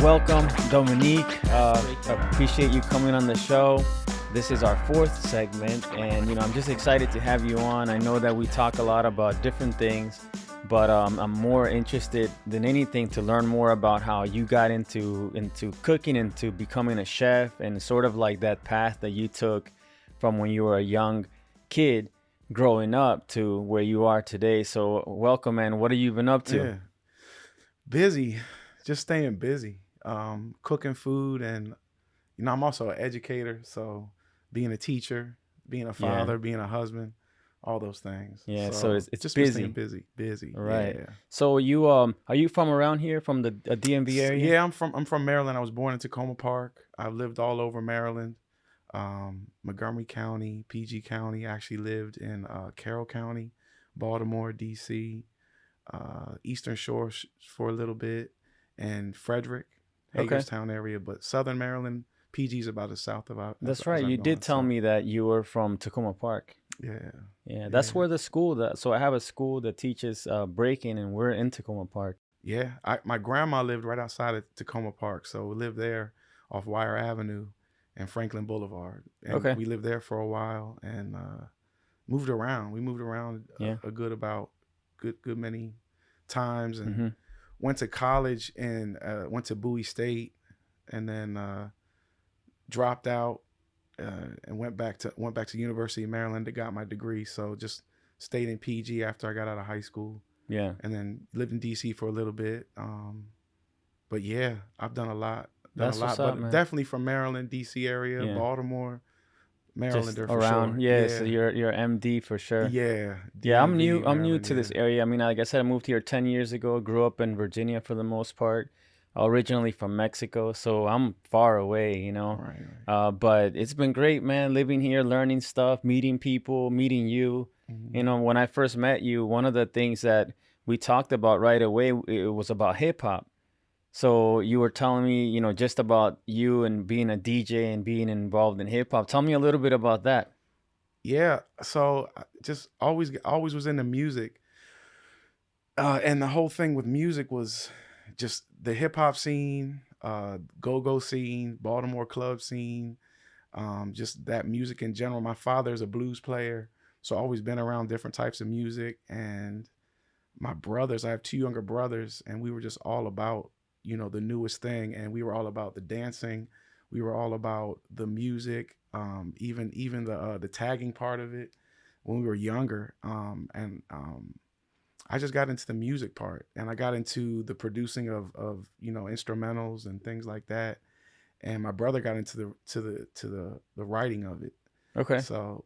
welcome, Domenic. Appreciate you coming on the show. This is our fourth segment, and I'm just excited to have you on. I know that we talk a lot about different things, but I'm more interested than anything to learn more about how you got into cooking, into becoming a chef, and sort of like that path that you took from when you were a young kid growing up to where you are today. So welcome, man. What have you been up to? Yeah, busy, just staying busy, cooking food, and I'm also an educator, so being a teacher, being a father, being a husband, all those things. Yeah, so So it's just been busy. staying busy. Right. Yeah. So you are you from around here, from the DMV area? Yeah, I'm from Maryland. I was born in Tacoma Park. I've lived all over Maryland, Montgomery County, PG County. I actually lived in Carroll County, Baltimore, DC, Eastern Shore for a little bit, and Frederick, Okay. Hagerstown area. But Southern Maryland, PG is about as south about. That's right. You did tell me that you were from Tacoma Park. Yeah. Yeah, that's where the school so I have a school that teaches breaking, and we're in Tacoma Park. Yeah. My grandma lived right outside of Tacoma Park, so we lived there off Wire Avenue and Franklin Boulevard. And Okay. we lived there for a while and moved around. We moved around a good many times, and went to college and went to Bowie State, and then dropped out and went back to University of Maryland to got my degree. So just stayed in PG after I got out of high school. Yeah. And then lived in DC for a little bit. But yeah, I've done a lot. That's what's up, man. Definitely from Maryland, DC area, Baltimore, Marylander Just for around. sure. Yeah, so you're MD for sure. Yeah. Yeah, I'm DMV, new Maryland, to this area. I mean, like I said, I moved here 10 years ago, grew up in Virginia for the most part. Originally from Mexico, so I'm far away, Right. But it's been great, man, living here, learning stuff, meeting people, meeting you. Mm-hmm. When I first met you, one of the things that we talked about right away, it was about hip hop. So you were telling me, just about you and being a DJ and being involved in hip hop. Tell me a little bit about that. Yeah. So just always was into music. And the whole thing with music was just the hip hop scene, go-go scene, Baltimore club scene, just that music in general. My father's a blues player, so I've always been around different types of music. And my brothers, I have two younger brothers, and we were just all about, the newest thing. And we were all about the dancing. We were all about the music, even the tagging part of it when we were younger. I just got into the music part, and I got into the producing of instrumentals and things like that. And my brother got into the writing of it. Okay. So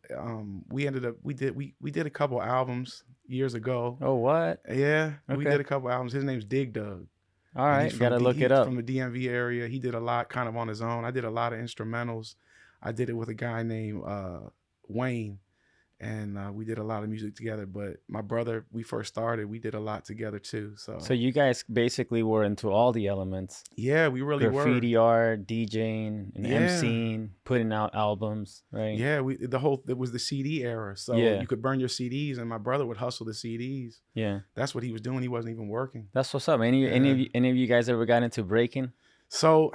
we did a couple albums years ago. Oh, what? Yeah, Okay. we did a couple albums. His name's Dig Dug. All right, gotta look it up. From the DMV area. He did a lot kind of on his own. I did a lot of instrumentals. I did it with a guy named Wayne. And we did a lot of music together. But my brother, we first started, we did a lot together too. So you guys basically were into all the elements. Yeah, we really were. Graffiti art, DJing, and MCing, putting out albums, right? Yeah, it was the CD era. So you could burn your CDs, and my brother would hustle the CDs. Yeah. That's what he was doing. He wasn't even working. That's what's up. Any of you guys ever got into breaking? So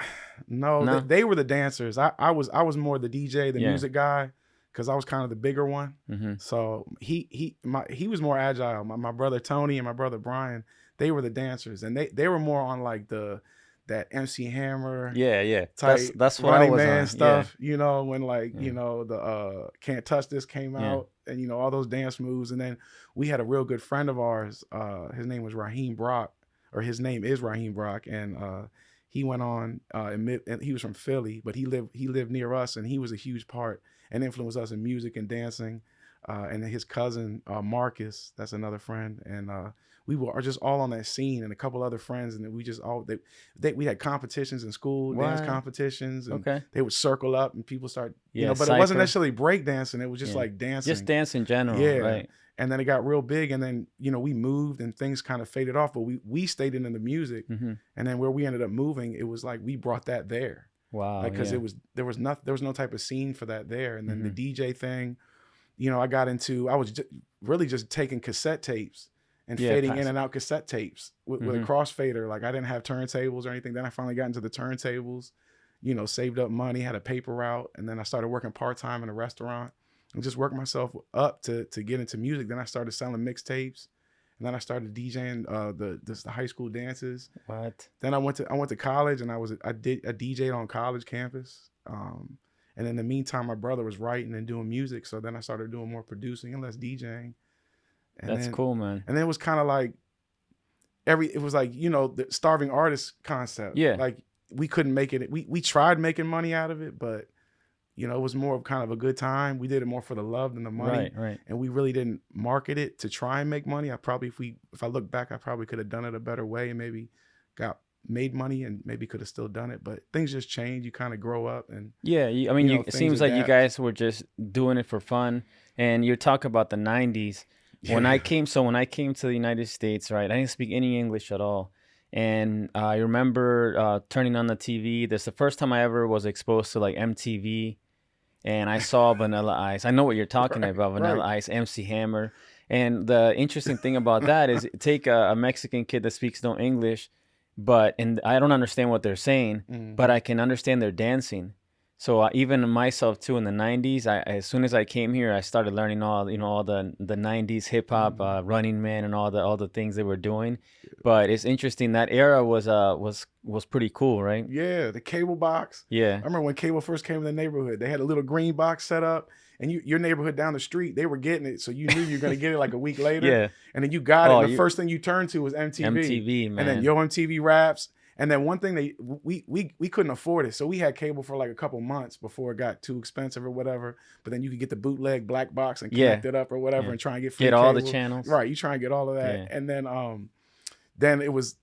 no? They were the dancers. I was more the DJ, the music guy, because I was kind of the bigger one. Mm-hmm. So he was more agile. My brother Tony and my brother Brian, they were the dancers, and they were more on like that MC Hammer. Yeah. Type That's what Running I was Man on. stuff. When the Can't Touch This came out, and all those dance moves. And then we had a real good friend of ours. His name was Raheem Brock, or his name is Raheem Brock, and he went on and he was from Philly, but he lived near us, and he was a huge part and influenced us in music and dancing. And his cousin Marcus, that's another friend, and we were just all on that scene, and a couple other friends, and we just we had competitions in school, dance competitions, and they would circle up, and people start, but it wasn't necessarily break dancing; it was just like dancing, just dance in general, right? And then it got real big, and then we moved, and things kind of faded off, but we stayed in the music, and then where we ended up moving, it was like we brought that there. Wow, because there was no type of scene for that there, and then the DJ thing, I got into. I was really just taking cassette tapes and Yeah, fading in and out cassette tapes with a crossfader. Like I didn't have turntables or anything. Then I finally got into the turntables, saved up money, had a paper route, and then I started working part-time in a restaurant and just worked myself up to get into music. Then I started selling mixtapes, and then I started DJing the high school dances. What? Then I went to college, and I DJ'd on college campus. And in the meantime, my brother was writing and doing music. So then I started doing more producing and less DJing. And That's cool, man. And then it was kind of like it was like, the starving artist concept. Yeah. Like we couldn't make it. We tried making money out of it, but it was more of kind of a good time. We did it more for the love than the money. Right. And we really didn't market it to try and make money. If I look back, I probably could have done it a better way and maybe made money and maybe could have still done it, but things just change. You kind of grow up and it seems like you guys were just doing it for fun. And you talk about the 90s. Yeah. When I came to the United States, right, I didn't speak any English at all. And I remember turning on the TV. That's the first time I ever was exposed to like MTV, and I saw Vanilla Ice. I know what you're talking about, Vanilla Ice, MC Hammer. And the interesting thing about that is take a Mexican kid that speaks no English, and I don't understand what they're saying, but I can understand their dancing. So even myself too, in the 90s, as soon as I came here, I started learning all the 90s hip hop, Running Man, and all the things they were doing. But it's interesting, that era was pretty cool, right? Yeah, the cable box. Yeah. I remember when cable first came in the neighborhood, they had a little green box set up, and your neighborhood down the street, they were getting it, so you knew you were gonna get it like a week later. Yeah. And then you got it, and the first thing you turned to was MTV. MTV, man. And then Yo MTV Raps. And then one thing we couldn't afford it, so we had cable for like a couple months before it got too expensive or whatever. But then you could get the bootleg black box and connect it up or whatever, and try and get free all cable. the channels. Right, you try and get all of that, and then it was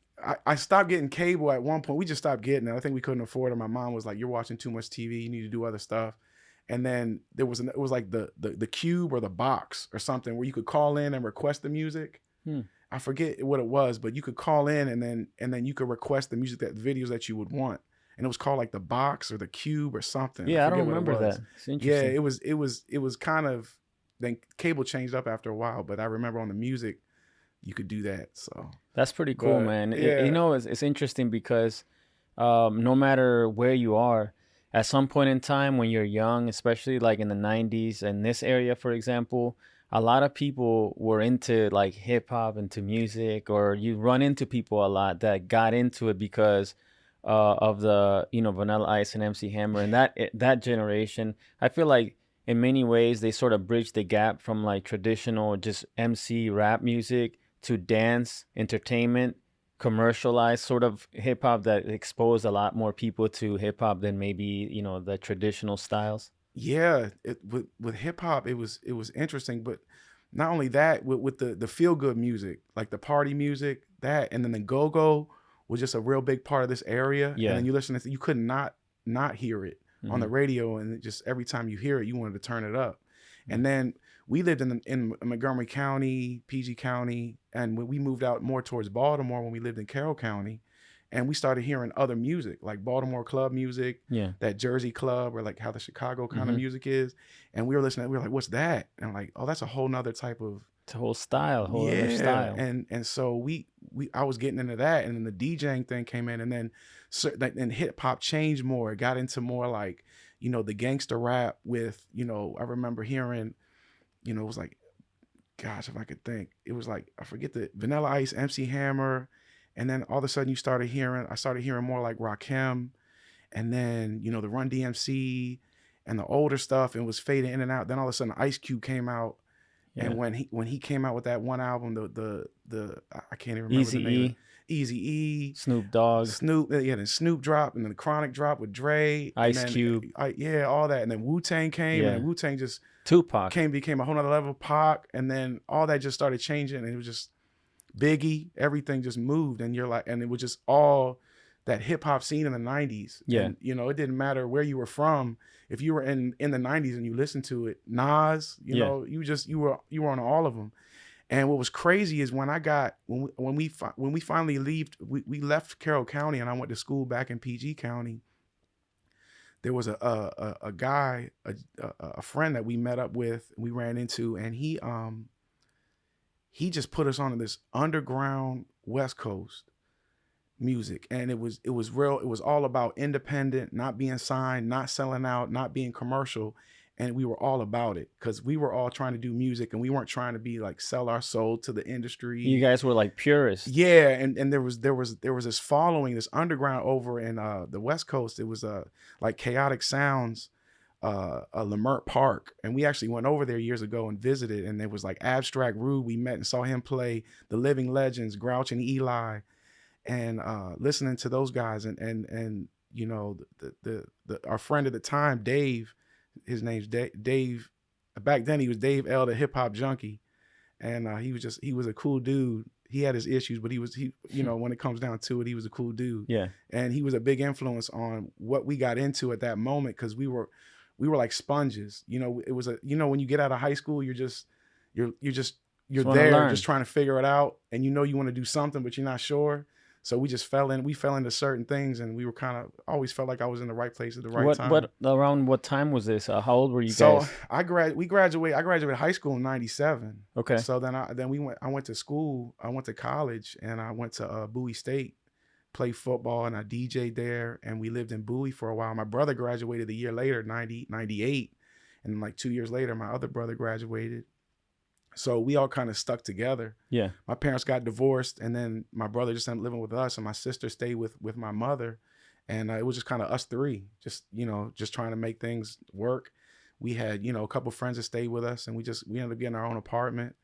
I stopped getting cable at one point. We just stopped getting it. I think we couldn't afford it. My mom was like, "You're watching too much TV. You need to do other stuff." And then it was like the cube or the box or something where you could call in and request the music. I forget what it was, but you could call in and then you could request the music, the videos that you would want, and it was called like the box or the cube or something. Yeah, I don't remember that. It's interesting. Yeah, it was kind of, then cable changed up after a while, but I remember on the music you could do that. So that's pretty cool, man. Yeah. It's interesting because no matter where you are, at some point in time when you're young, especially like in the 90s in this area, for example, a lot of people were into like hip hop, into music, or you run into people a lot that got into it because of the Vanilla Ice and MC Hammer and that generation. I feel like in many ways they sort of bridged the gap from like traditional just MC rap music to dance, entertainment, commercialized sort of hip hop that exposed a lot more people to hip hop than maybe the traditional styles. Yeah, with hip hop, it was interesting, but not only that, with the feel good music, like the party music, and then the go was just a real big part of this area. Yeah. And then you listen to you could not hear it on the radio, and just every time you hear it, you wanted to turn it up. And then we lived in Montgomery County, PG County, and when we moved out more towards Baltimore, when we lived in Carroll County. And we started hearing other music, like Baltimore club music, that Jersey club, or like how the Chicago kind of music is. And we were listening, we were like, what's that? And I'm like, oh, that's a whole nother type of... It's a whole style, other style. And so I was getting into that. And then the DJing thing came in, and then hip hop changed more. It got into more like, the gangster rap with, I remember hearing, it was like, gosh, if I could think, it was like, I forget the Vanilla Ice, MC Hammer. And then all of a sudden I started hearing more like Rakim, and then, the Run DMC and the older stuff, and was fading in and out. Then all of a sudden Ice Cube came out. Yeah. And when he came out with that one album, the I can't even remember the name. Eazy-E, Snoop Dogg. Then Snoop dropped, and then the Chronic dropped with Dre. Ice Cube. All that. And then Wu-Tang came, and then Wu-Tang just Tupac became a whole nother level. Pac, and then all that just started changing, and it was just Biggie, everything just moved, and and it was just all that hip hop scene in the 90s. Yeah. And, it didn't matter where you were from. If you were in the 90s and you listened to it, Nas, you were on all of them. And what was crazy is when we finally we left Carroll County, and I went to school back in PG County. There was a guy, a friend that we met up with, we ran into, and he just put us on this underground West Coast music, and it was real. It was all about independent, not being signed, not selling out, not being commercial, and we were all about it because we were all trying to do music, and we weren't trying to be like sell our soul to the industry. You guys were like purists. Yeah, and there was this following, this underground over in the West Coast. It was like Chaotic Sounds, Lamert Park, and we actually went over there years ago and visited, and there was like Abstract Rude. We met and saw him play the Living Legends, Grouch and Eli, and listening to those guys, and you know, the our friend at the time, Dave, his name's Dave. Back then he was Dave L, the hip hop junkie, and he was a cool dude. He had his issues, but he you know, when it comes down to it, he was a cool dude. Yeah, and he was a big influence on what we got into at that moment, because we were like sponges. You know, it was you know, when you get out of high school, you're there just trying to figure it out, and you know you want to do something, but you're not sure. So we fell into certain things, and we were kind of always felt like I was in the right place at the right time. What around what time was this? How old were you guys? So I graduated high school in '97. Okay. So then I went to school. I went to college, and I went to Bowie State, played football, and I DJ'd there, and we lived in Bowie for a while. My brother graduated a year later, 98, and like 2 years later, my other brother graduated. So we all kind of stuck together. Yeah. My parents got divorced, and then my brother just ended up living with us, and my sister stayed with my mother. And it was just kind of us three, just trying to make things work. We had, a couple friends that stayed with us, and we ended up getting our own apartment.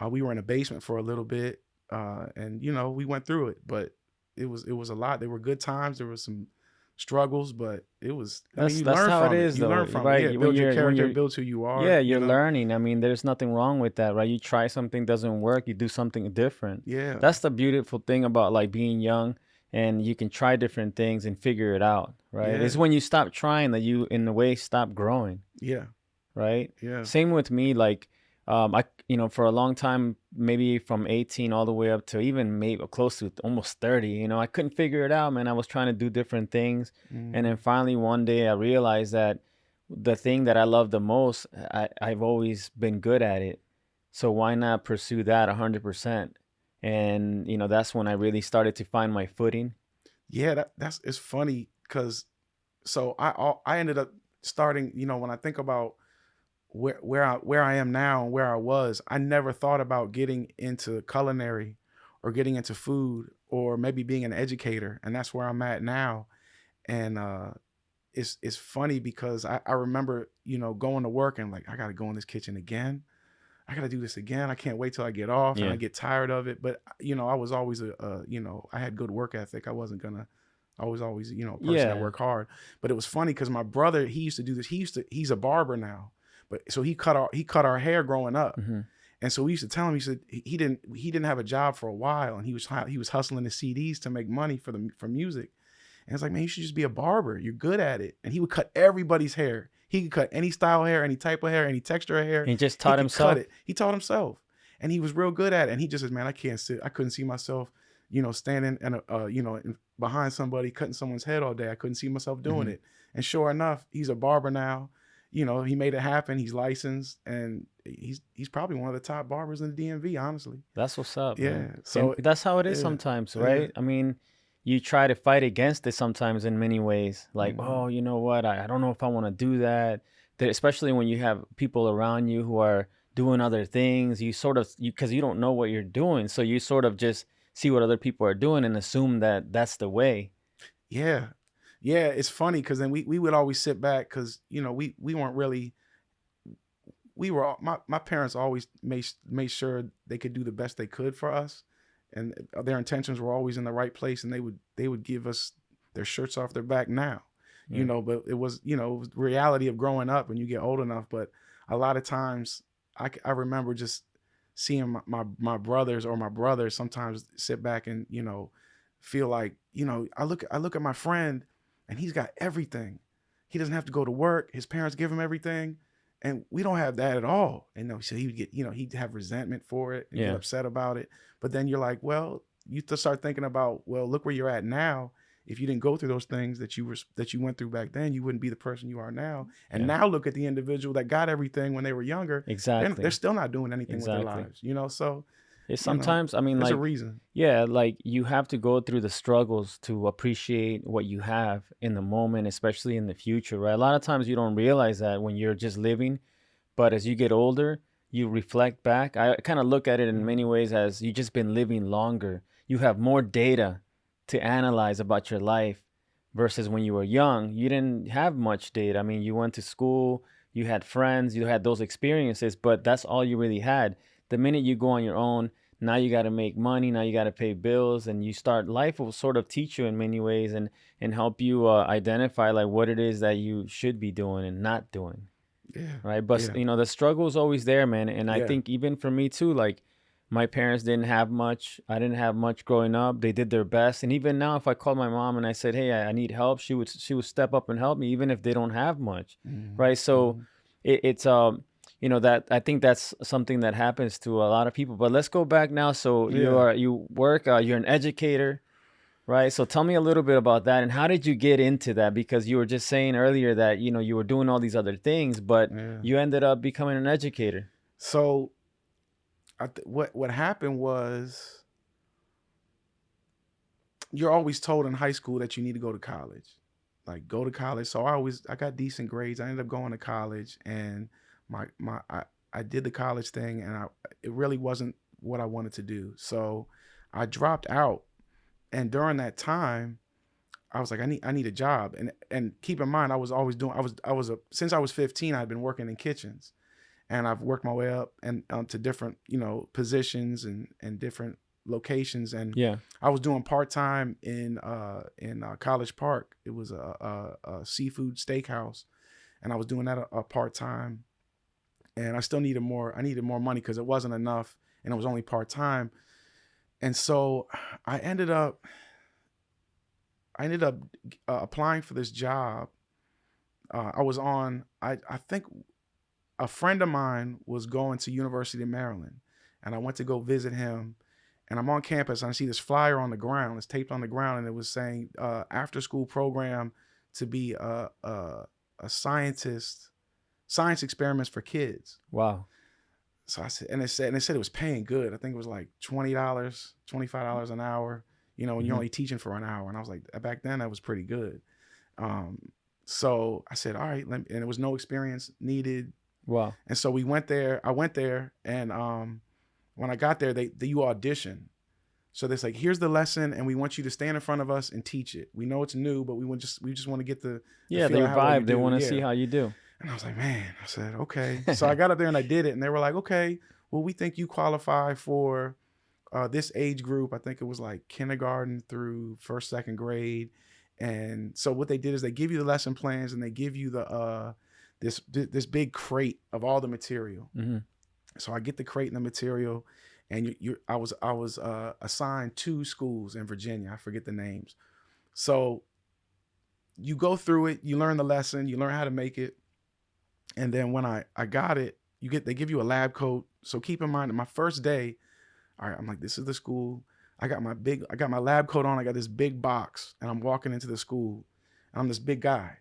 We were in a basement for a little bit, and we went through it, but it was a lot. There were good times. There was some struggles, but it was, that's how it is, though. You learn from right? it. Yeah, build your character, build who you are. Yeah, you're learning. I mean, there's nothing wrong with that, right? You try something, doesn't work, you do something different. Yeah. That's the beautiful thing about like being young, and you can try different things and figure it out, right? Yeah. It's when you stop trying that you, in a way, stop growing. Yeah. Right? Yeah. Same with me, like, for a long time, maybe from 18 all the way up to even maybe close to almost 30, I couldn't figure it out, man. I was trying to do different things. And then finally one day I realized that the thing that I love the most, I've always been good at it. So why not pursue that 100%? And, that's when I really started to find my footing. Yeah, it's funny because so I ended up starting, when I think about where I am now and where I was, I never thought about getting into culinary or getting into food or maybe being an educator. And that's where I'm at now. And it's funny because I remember, going to work and like, I got to go in this kitchen again. I got to do this again. I can't wait till I get off. And I get tired of it. But, I was always I had good work ethic. I was always, a person that worked hard. But it was funny because my brother, he used to do this. He's a barber now. But so he cut our hair growing up. Mm-hmm. And so we used to tell him, he said he didn't have a job for a while, and he was hustling the CDs to make money for music. And it's like, man, you should just be a barber. You're good at it. And he would cut everybody's hair. He could cut any style hair, any type of hair, any texture of hair. He just taught himself. He taught himself, and he was real good at it. And he just says, man, I couldn't see myself, standing and behind somebody cutting someone's head all day. I couldn't see myself doing it. And sure enough, he's a barber now. He made it happen. He's licensed, and he's probably one of the top barbers in the DMV, honestly. That's what's up. Yeah. Man. So and that's how it is sometimes, right? Yeah. I mean, you try to fight against it sometimes in many ways. Like, oh, you know what? I don't know if I want to do that. Especially when you have people around you who are doing other things, you sort of, because you don't know what you're doing. So you sort of just see what other people are doing and assume that that's the way. Yeah. Yeah, it's funny because then we would always sit back because, we weren't really, my parents always made sure they could do the best they could for us. And their intentions were always in the right place, and they would give us their shirts off their back now, but it was, it was the reality of growing up when you get old enough. But a lot of times I remember just seeing my brothers or my brother sometimes sit back and, feel like, I look at my friend, and he's got everything. He doesn't have to go to work. His parents give him everything. And we don't have that at all. And so he would get, he'd have resentment for it and get upset about it. But then you're like, well, you to start thinking about, well, look where you're at now. If you didn't go through those things that you went through back then, you wouldn't be the person you are now. And now look at the individual that got everything when they were younger. Exactly. They're still not doing anything with their lives, So Sometimes, I mean, there's a like, reason. yeah, like you have to go through the struggles to appreciate what you have in the moment, especially in the future, right? A lot of times you don't realize that when you're just living, but as you get older, you reflect back. I kind of look at it in many ways as you just been living longer. You have more data to analyze about your life versus when you were young. You didn't have much data. I mean, you went to school, you had friends, you had those experiences, but that's all you really had. The minute you go on your own, now you got to make money, now you got to pay bills, and you start, life will sort of teach you in many ways and help you identify like what it is that you should be doing and not doing. Yeah. Right. But, Yeah. the struggle is always there, man. And I Yeah. think even for me too, like my parents didn't have much. I didn't have much growing up. They did their best. And even now, if I called my mom and I said, hey, I need help, she would step up and help me, even if they don't have much. Mm-hmm. Right. So Mm-hmm. that I think that's something that happens to a lot of people. But let's go back now. So Yeah. you work, you're an educator. Right. So tell me a little bit about that and how did you get into that? Because you were just saying earlier that, you were doing all these other things, but Yeah. you ended up becoming an educator. So what happened was you're always told in high school that you need to go to college. Like go to college. So I got decent grades. I ended up going to college and I did the college thing and it really wasn't what I wanted to do. So I dropped out. And during that time, I was like, I need a job. And keep in mind, I was always doing, since I was 15, I'd been working in kitchens and I've worked my way up and to different, positions and different locations. And Yeah. I was doing part-time in College Park. It was a seafood steakhouse and I was doing that a part-time and I needed more money because it wasn't enough and it was only part-time. And so I ended up applying for this job. I think a friend of mine was going to University of Maryland and I went to go visit him and I'm on campus and I see this flyer on the ground. It's taped on the ground and it was saying after school program to be a scientist, science experiments for kids. Wow. So I said, and it said it was paying good. I think it was like $20, $25 an hour, when you're only teaching for an hour. And I was like, back then that was pretty good. So I said, all right, and there was no experience needed. Wow. And so I went there and when I got there, you audition. So they're like, here's the lesson and we want you to stand in front of us and teach it. We know it's new, but we just want to get the Yeah, feel they of how well you vibe. They do. want to Yeah. see how you do. And I was like, man, I said, okay. So I got up there and I did it. And they were like, okay, well, we think you qualify for this age group. I think it was like kindergarten through first, second grade. And so what they did is they give you the lesson plans and they give you the this big crate of all the material. Mm-hmm. So I get the crate and the material, and I was assigned 2 schools in Virginia. I forget the names. So you go through it, you learn the lesson, you learn how to make it. And then when I got it, they give you a lab coat. So keep in mind that my first day, all right, I'm like, this is the school. I got my lab coat on. I got this big box and I'm walking into the school. I'm this big guy,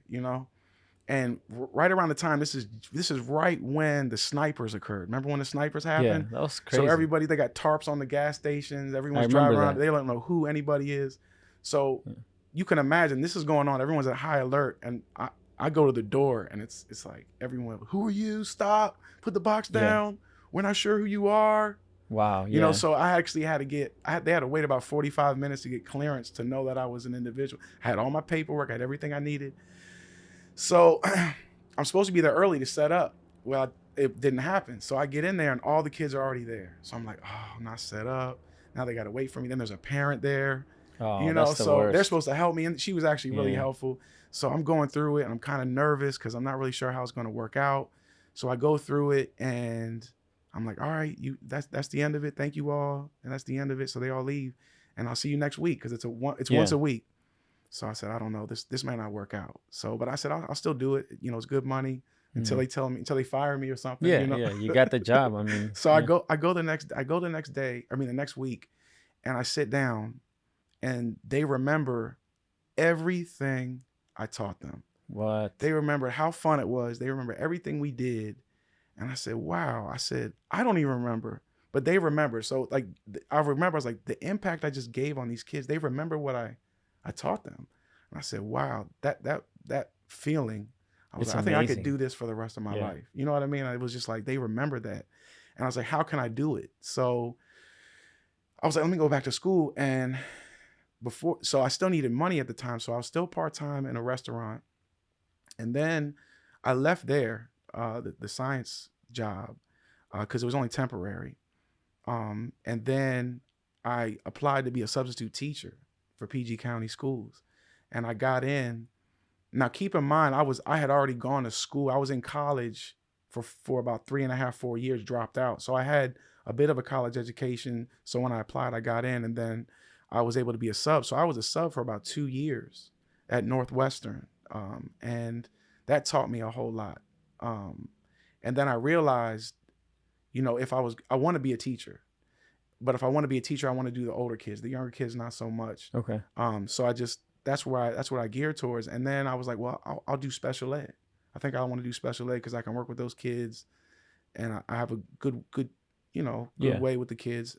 and right around the time, this is right when the snipers occurred. Remember when the snipers happened? Yeah, that was crazy. So everybody, they got tarps on the gas stations. Everyone's remember driving around. that. They don't know who anybody is. So you can imagine this is going on. Everyone's at high alert. And I go to the door and it's like everyone, who are you? Stop, put the box down. We're not sure who you are. Wow. Yeah. So I actually had to they had to wait about 45 minutes to get clearance to know that I was an individual. I had all my paperwork, I had everything I needed. So I'm supposed to be there early to set up. Well, it didn't happen. So I get in there and all the kids are already there. So I'm like, oh, I'm not set up. Now they got to wait for me. Then there's a parent there. Oh, that's the so worst. they're supposed to help me. And she was actually really helpful. So I'm going through it and I'm kind of nervous because I'm not really sure how it's going to work out. So I go through it and I'm like, all right, that's the end of it. Thank you all. And that's the end of it. So they all leave and I'll see you next week because it's once a week. So I said, I don't know, this may not work out. So, but I said, I'll still do it. It's good money until they fire me or something. Yeah, you got the job. I mean, so I go the next day, the next week, and I sit down and they remember everything I taught them. What? They remember how fun it was. They remember everything we did. And I said, wow. I said, I don't even remember but they remember. So like I remember, I was like, the impact I just gave on these kids, they remember what I taught them. And I said, wow, that feeling, I was It's like, I think I could amazing. do this for the rest of my Yeah. life. You know what I mean? It was just like, they remember that. And I was like, how can I do it? So I was like, let me go back to school. And so I still needed money at the time. So I was still part-time in a restaurant. And then I left there, the science job, because it was only temporary. And then I applied to be a substitute teacher for PG County schools. And I got in. Now keep in mind, I had already gone to school. I was in college for about 3.5, 4 years, dropped out. So I had a bit of a college education. So when I applied, I got in, and then I was able to be a sub. So I was a sub for about 2 years at Northwestern. And that taught me a whole lot. And then I realized, I want to be a teacher, but if I want to be a teacher, I want to do the older kids, the younger kids, not so much. Okay. So that's what I geared towards. And then I was like, well, I'll do special ed. I think I want to do special ed because I can work with those kids, and I have a good way with the kids.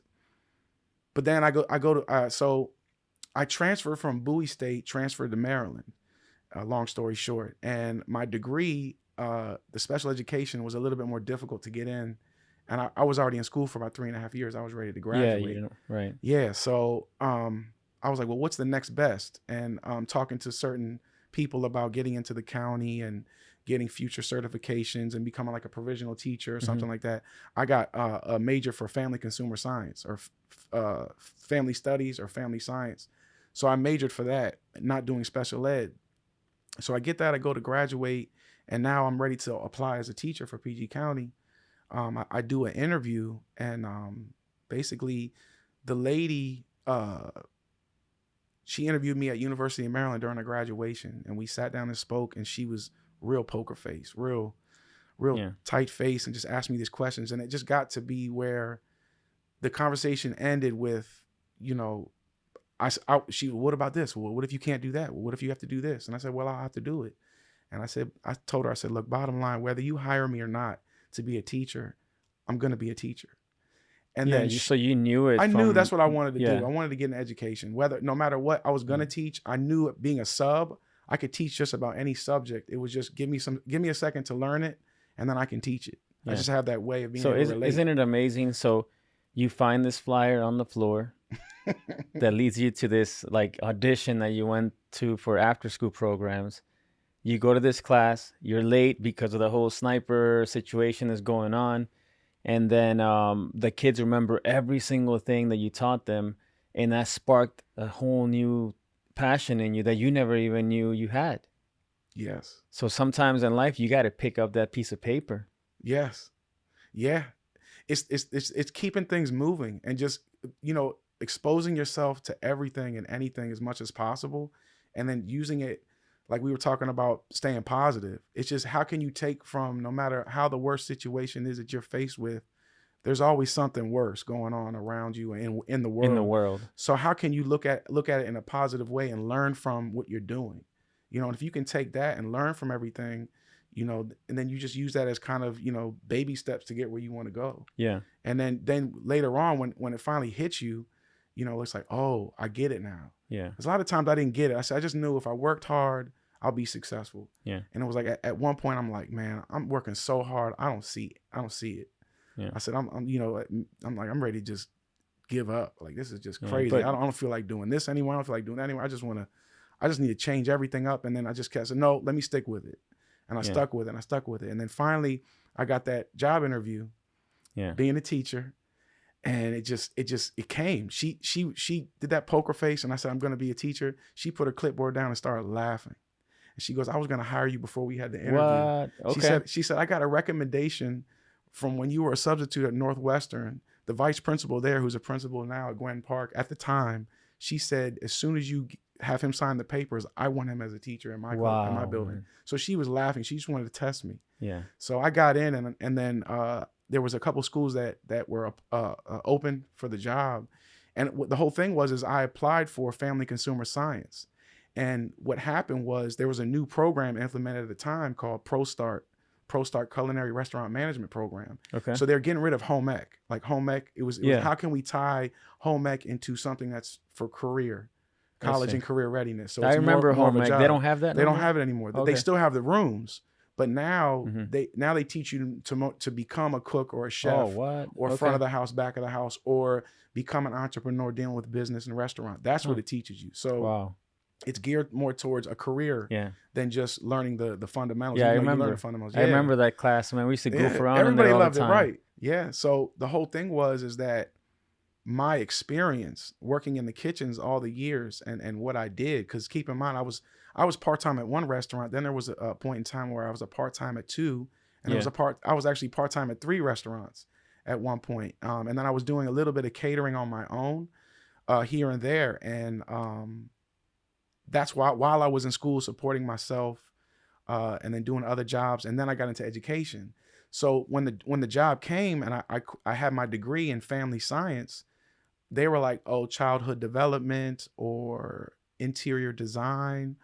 But then so I transferred from Bowie State, transferred to Maryland. Long story short, and my degree, the special education, was a little bit more difficult to get in, and I was already in school for about 3.5 years. I was ready to graduate. Yeah, right. Yeah, so I was like, well, what's the next best? And talking to certain people about getting into the county and getting future certifications and becoming like a provisional teacher or something like that. I got a major for family consumer science, or family studies, or family science. So I majored for that, not doing special ed. So I get that, I go to graduate, and now I'm ready to apply as a teacher for PG County. I do an interview, and basically the lady, she interviewed me at University of Maryland during a graduation, and we sat down and spoke, and she was real poker face, real tight face, and just asked me these questions. And it just got to be where the conversation ended with, what about this? Well, what if you can't do that? Well, what if you have to do this? And I said, well, I'll have to do it. And I told her, look, bottom line, whether you hire me or not to be a teacher, I'm going to be a teacher. And then so you knew it. I knew that's what I wanted to do. I wanted to get an education, no matter what I was going to teach. I knew being a sub, I could teach just about any subject. It was just give me a second to learn it, and then I can teach it. I just have that way of being able to relate. Isn't it amazing? So you find this flyer on the floor that leads you to this like audition that you went to for after school programs. You go to this class, you're late because of the whole sniper situation that's going on. And then the kids remember every single thing that you taught them. And that sparked a whole new passion in you that you never even knew you had. Yes. So sometimes in life, you got to pick up that piece of paper. Yes. Yeah. It's keeping things moving, and just, exposing yourself to everything and anything as much as possible. And then using it, like we were talking about, staying positive. It's just, how can you take from, no matter how the worst situation is that you're faced with, there's always something worse going on around you and in the world. In the world. So how can you look at it in a positive way and learn from what you're doing? And if you can take that and learn from everything, and then you just use that as kind of, baby steps to get where you want to go. Yeah. And then later on, when it finally hits you, it's like, oh, I get it now. Yeah. Because a lot of times I didn't get it. I just knew if I worked hard, I'll be successful. Yeah. And it was like at one point I'm like, man, I'm working so hard, I don't see it. Yeah. I said, I'm I'm ready to just give up. Like, this is just crazy. I don't feel like doing this anymore. I don't feel like doing that anymore. I just need to change everything up. And then I just kept saying, no, let me stick with it. And I stuck with it. And then finally I got that job interview, being a teacher. And it came. She did that poker face, and I said, I'm going to be a teacher. She put her clipboard down and started laughing. And she goes, I was going to hire you before we had the interview. What? Okay. She said, I got a recommendation from when you were a substitute at Northwestern. The vice principal there, who's a principal now at Gwen Park, at the time, she said, as soon as you have him sign the papers, I want him as a teacher in my building. Man. So she was laughing. She just wanted to test me. Yeah. So I got in, and then there was a couple schools that were open for the job. And what the whole thing was I applied for family consumer science. And what happened was there was a new program implemented at the time called ProStart ProStart Culinary Restaurant Management Program. Okay. So they're getting rid of home ec. Like home ec, it was how can we tie home ec into something that's for career, college and career readiness. So I it's remember more of home a ec. job. They don't have that. They don't have it anymore. Okay. They still have the rooms, but now Mm-hmm. they teach you to become a cook or a chef, or Okay. front of the house, back of the house, or become an entrepreneur dealing with business and restaurant. That's what it teaches you. So it's geared more towards a career than just learning the fundamentals. Yeah, I You remember. learn the fundamentals. I remember that class, man. We used to goof around Everybody in there all loved the time. it, right? Yeah. So the whole thing is that my experience working in the kitchens all the years and what I did, because keep in mind, I was part-time at one restaurant. Then there was a point in time where I was a part-time at two, and I was actually part-time at three restaurants at one point. And then I was doing a little bit of catering on my own here and there. And that's why while I was in school supporting myself and then doing other jobs, and then I got into education. So when the job came and I had my degree in family science, they were like, oh, childhood development or interior design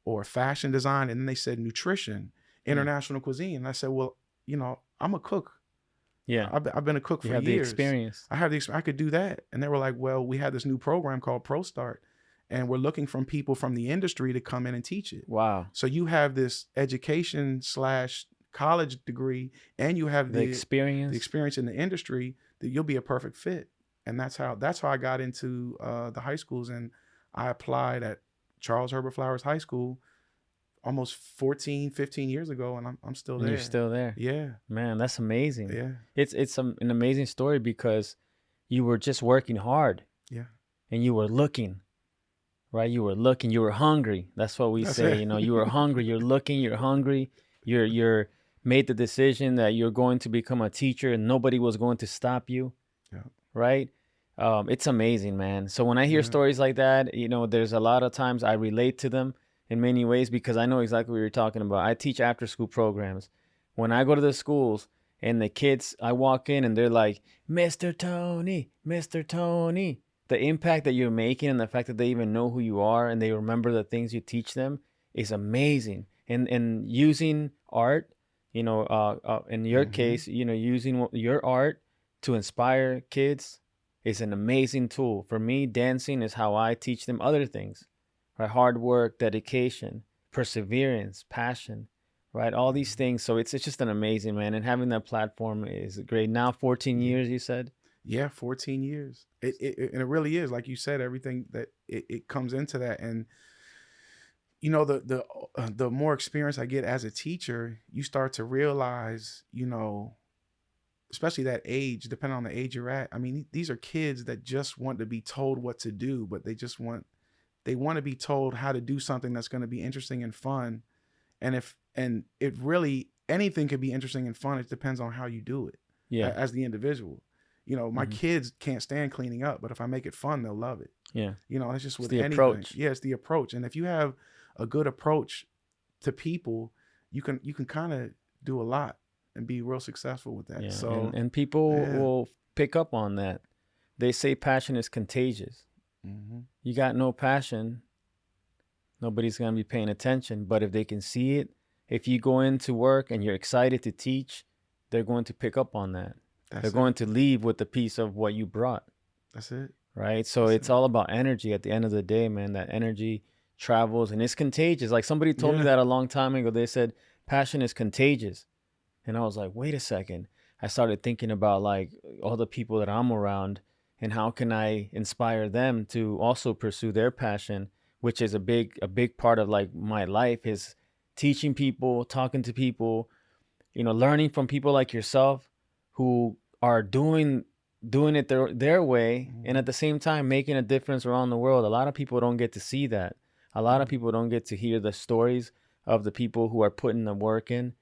or fashion design. And then they said nutrition, international cuisine. And I said, well, I'm a cook. Yeah. I've been a cook for years. The experience. I have the experience. I could do that. And they were like, well, we had this new program called ProStart, and we're looking from people from the industry to come in and teach it. Wow. So you have this education / college degree, and you have the experience in the industry, that you'll be a perfect fit. And that's how I got into the high schools. And I applied at Charles Herbert Flowers High School almost 14, 15 years ago, and I'm still there. You're still there. Yeah. Man, that's amazing. Yeah. It's an amazing story because you were just working hard. Yeah. And you were looking, right? You were looking, you were hungry. That's what we say, you were hungry, you're looking, you're hungry. You're made the decision that you're going to become a teacher and nobody was going to stop you. Yeah. Right? It's amazing, man. So when I hear stories like that, there's a lot of times I relate to them in many ways because I know exactly what you're talking about. I teach after school programs. When I go to the schools and the kids, I walk in and they're like, Mr. Tony, Mr. Tony. The impact that you're making and the fact that they even know who you are and they remember the things you teach them is amazing. And using art, in your case, using your art to inspire kids is an amazing tool. For me, dancing is how I teach them other things, right? Hard work, dedication, perseverance, passion, right? All these things. So it's just an amazing, man. And having that platform is great. Now 14 years, you said? Yeah, 14 years. And it really is, like you said, everything that it comes into that. And the more experience I get as a teacher, you start to realize, especially that age, depending on the age you're at. I mean, these are kids that just want to be told what to do, but they want to be told how to do something that's going to be interesting and fun. And it really, anything could be interesting and fun. It depends on how you do it. Yeah. As the individual. My kids can't stand cleaning up, but if I make it fun, they'll love it. Yeah. It's just with the anything. Approach. Yeah, it's the approach. And if you have a good approach to people, you can kind of do a lot and be real successful with that. Yeah. So and people will pick up on that. They say passion is contagious. Mm-hmm. You got no passion, nobody's going to be paying attention. But if they can see it, if you go into work and you're excited to teach, they're going to pick up on that. They're going to leave with a piece of what you brought. That's it. Right? So it's all about energy at the end of the day, man. That energy travels and it's contagious. Like somebody told me that a long time ago. They said, passion is contagious. And I was like, wait a second. I started thinking about like all the people that I'm around and how can I inspire them to also pursue their passion, which is a big part of like my life is teaching people, talking to people, learning from people like yourself who are doing it their way and at the same time making a difference around the world. A lot of people don't get to see that. A lot of people don't get to hear the stories of the people who are putting the work in,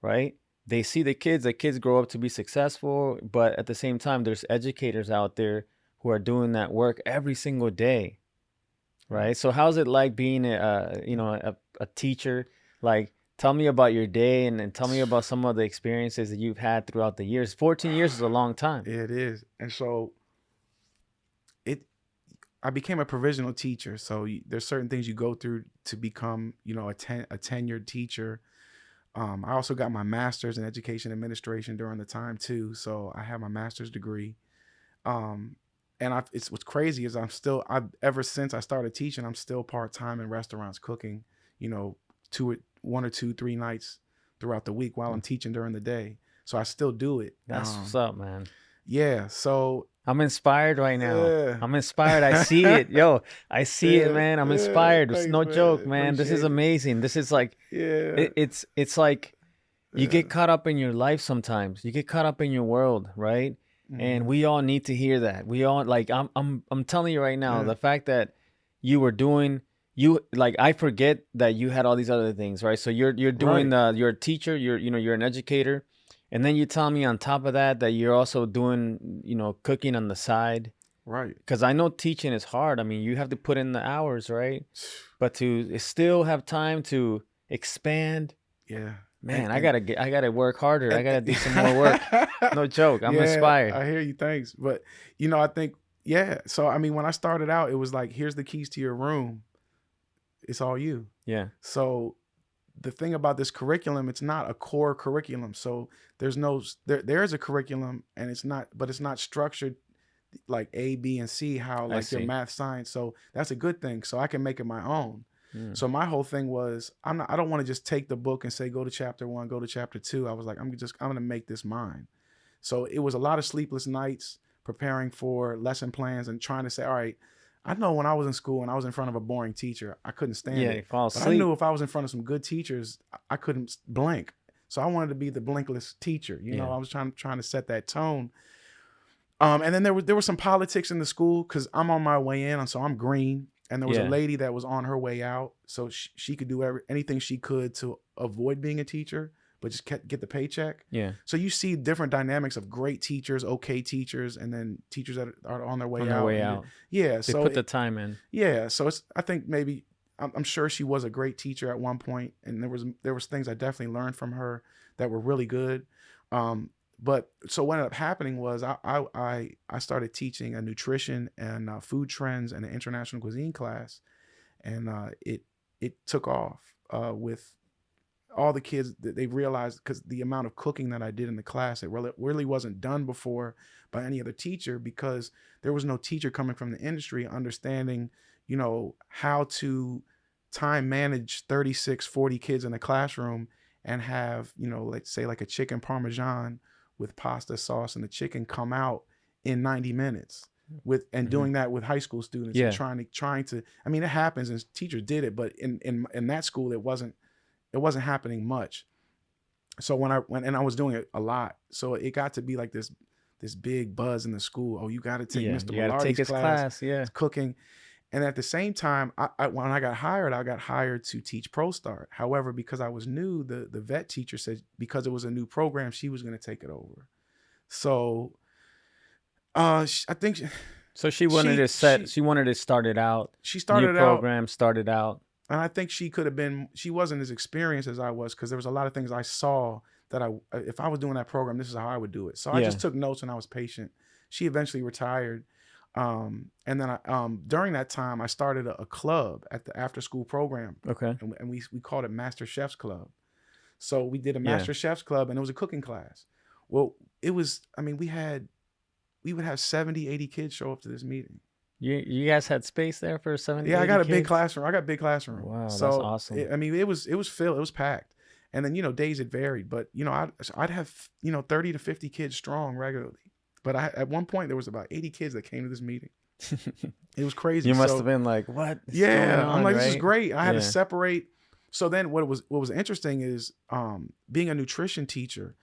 right? They see the kids grow up to be successful, but at the same time, there's educators out there who are doing that work every single day, right? So how's it like being a teacher? Like, tell me about your day and tell me about some of the experiences that you've had throughout the years. 14 years is a long time. It is. And so I became a provisional teacher. So there's certain things you go through to become, a tenured teacher. I also got my master's in education administration during the time too. So I have my master's degree. Um, and it's what's crazy is I've ever since I started teaching, I'm still part-time in restaurants cooking, you know, 1 or 2, 3 nights throughout the week while I'm teaching during the day. So I still do it. That's what's up, man. Yeah. So I'm inspired right now. yeah, I'm inspired. I see it. Yo, I see it, yeah, man. I'm yeah. inspired. It's Thanks, no joke, man. man. This is Appreciate it. amazing. This is like, Yeah. it's like you Yeah. get caught up in your life sometimes. You get caught up in your world, right? And we all need to hear that. We all like I'm telling you right now, Yeah. the fact that you were doing like I forget that you had all these other things, right? So you're doing Right. you're a teacher, you're an educator. And then you tell me on top of that that you're also doing, cooking on the side. Right. Because I know teaching is hard. I mean, you have to put in the hours, right? But to still have time to expand, Yeah. man, I gotta work harder. I gotta do some more work. No joke. I'm Yeah, inspired. I hear you. Thanks. But I think, yeah. So I mean, when I started out, it was like, here's the keys to your room. It's all you. Yeah. So the thing about this curriculum, it's not a core curriculum. So there's a curriculum, and it's not structured like A, B, and C, how like your math, science. So that's a good thing. So I can make it my own. So my whole thing was, I don't want to just take the book and say, go to chapter 1, go to chapter 2. I was like, I'm going to make this mine. So it was a lot of sleepless nights preparing for lesson plans and trying to say, all right, I know when I was in school and I was in front of a boring teacher, I couldn't stand it. You fall asleep. But I knew if I was in front of some good teachers, I couldn't blink. So I wanted to be the blinkless teacher. I was trying to set that tone. And then there was some politics in the school because I'm on my way in, and so I'm green. And there was a lady that was on her way out, so she could do anything she could to avoid being a teacher, but just get the paycheck. Yeah. So you see different dynamics of great teachers, okay teachers, and then teachers that are on their way out. Yeah. They put the time in. Yeah. So I think maybe I'm sure she was a great teacher at one point, and there was things I definitely learned from her that were really good. But so what ended up happening was I started teaching a nutrition and food trends and an international cuisine class, and it took off with all the kids. They realized, because the amount of cooking that I did in the class, it really wasn't done before by any other teacher, because there was no teacher coming from the industry understanding, how to time manage 36, 40 kids in a classroom and have, let's say like a chicken parmesan with pasta sauce and the chicken come out in 90 minutes doing that with high school students and trying to, I mean, it happens and teachers did it, but in that school, it wasn't happening much. So when I was doing it a lot, so it got to be like this big buzz in the school. Oh, you got to take Mr. Mallardi's class. Yeah. Cooking. And at the same time, when I got hired to teach Pro Start. However, because I was new, the vet teacher said because it was a new program, she was going to take it over. So, I think. So she wanted to start it out. She started new program, started out. And I think she wasn't as experienced as I was, because there was a lot of things I saw that if I was doing that program, this is how I would do it. So I just took notes and I was patient. She eventually retired. And then during that time, I started a club at the after school program. Okay. And we called it Master Chef's Club. So we did a Master Chef's Club, and it was a cooking class. Well, it was, I mean, we would have 70, 80 kids show up to this meeting. You guys had space there for 70? Yeah, I got a kids? big classroom. Wow, so that's awesome. It was filled. It was packed. And then, days it varied, but I'd have 30 to 50 kids strong regularly. But at one point there was about 80 kids that came to this meeting. It was crazy. You must have been like, what? I'm like, this is great. I had to separate. So then what was interesting is being a nutrition teacher,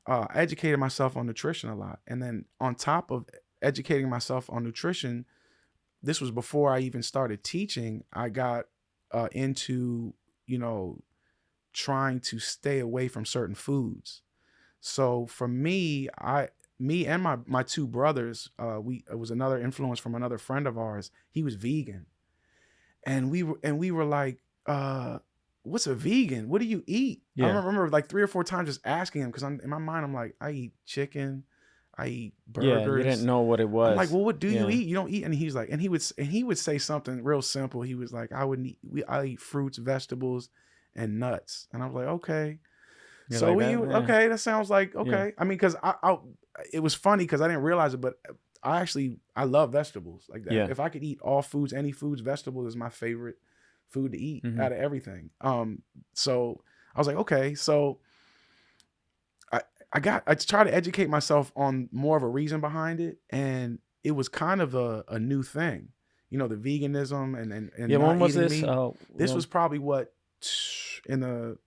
I educated myself on nutrition a lot. And then on top of educating myself on nutrition, this was before I even started teaching, I got into, trying to stay away from certain foods. So for me and my two brothers, it was another influence from another friend of ours. He was vegan. And we were like, what's a vegan? What do you eat? Yeah. I remember like 3 or 4 times just asking him, because in my mind, I'm like, I eat chicken, I eat burgers. Yeah, you didn't know what it was. I'm like, well, what do you eat? You don't eat. And he's like, and he would say something real simple. He was like, I eat fruits, vegetables, and nuts. And I was like, okay. You're So like we that? Yeah. okay. That sounds like Yeah. okay. I mean, because it was funny because I didn't realize it, but I love vegetables like that. Yeah. If I could eat all foods, any foods, vegetables is my favorite food to eat out of everything. So I was like, okay, so I tried to educate myself on more of a reason behind it, and it was kind of a new thing, you know, the veganism and Yeah. not When was eating this? meat. This was probably what in the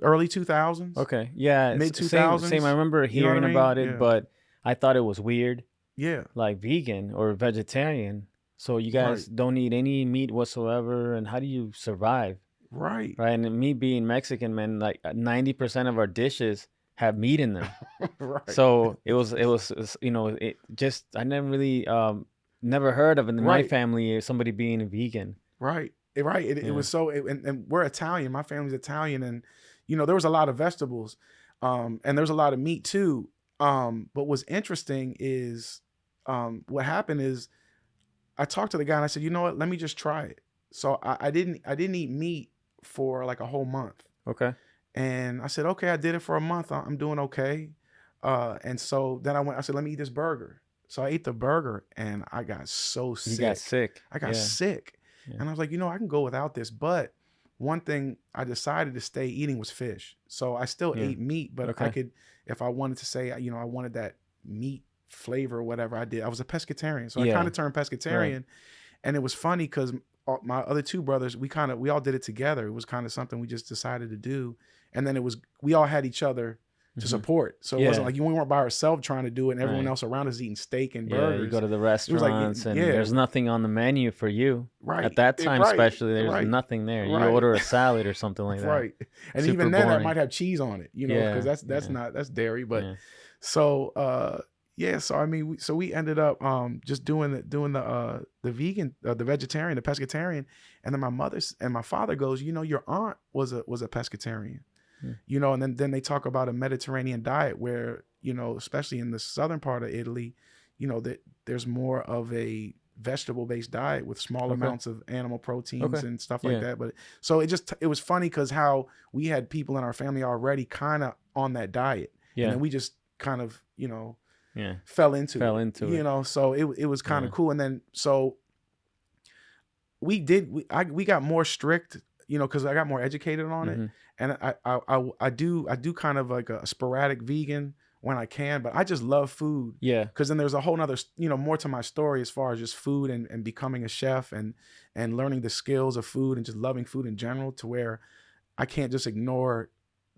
early 2000s, Okay. Yeah. mid Same. I 2000s. remember You know what I hearing mean? about it, Yeah, but I thought it was weird, yeah, like vegan or vegetarian. So you right, guys don't eat any meat whatsoever, and how do you survive? right, Right. And me being Mexican, man, like 90% of our dishes have meat in them. right, So it just, I never really, never heard of it in my right, family, somebody being a vegan. right, right. It Yeah. was so, and we're Italian. My family's Italian, and you know there was a lot of vegetables, and there's a lot of meat too. But what's interesting is, what happened is I talked to the guy and I said, you know what, let me just try it. So I didn't eat meat for like a whole month. Okay. And I said, okay, I did it for a month. I'm doing okay. And so then I said, let me eat this burger. So I ate the burger and I got so You got sick. sick. I got Yeah. sick. Yeah. And I was like, you know, I can go without this. But one thing I decided to stay eating was fish. So I still Yeah. ate meat, but I Okay. could, if I wanted to say, you know, I wanted that meat flavor or whatever, I did. I was a pescatarian. So I Yeah. kind of turned pescatarian. And it was funny because my other two brothers, we all did it together. It was kind of something we just decided to do. And then we all had each other to support. So it wasn't like we weren't by ourselves trying to do it and everyone else around us eating steak and burgers. Yeah, you go to the It was like, restaurants and there's nothing on the menu for you. right. At that time, Right. especially, there's Right. nothing there. You Right. order a salad or something like that. Right. And Super even then boring. that might have cheese on it, you know, because that's dairy. But so so I mean, we ended up just doing the vegan, the vegetarian, the pescatarian, and then my father goes, you know, your aunt was a pescatarian, you know, and then they talk about a Mediterranean diet where, you know, especially in the southern part of Italy, you know, that there's more of a vegetable-based diet with small amounts of animal proteins and stuff like that. But so it was funny because how we had people in our family already kind of on that diet, and then we just kind of, you know, fell into it, you know. So it was kind of cool. And then so we got more strict, you know, because I got more educated on it, and I do kind of like a sporadic vegan when I can, but I just love food. Yeah. Because then there's a whole nother, you know, more to my story as far as just food and becoming a chef and learning the skills of food and just loving food in general, to where I can't just ignore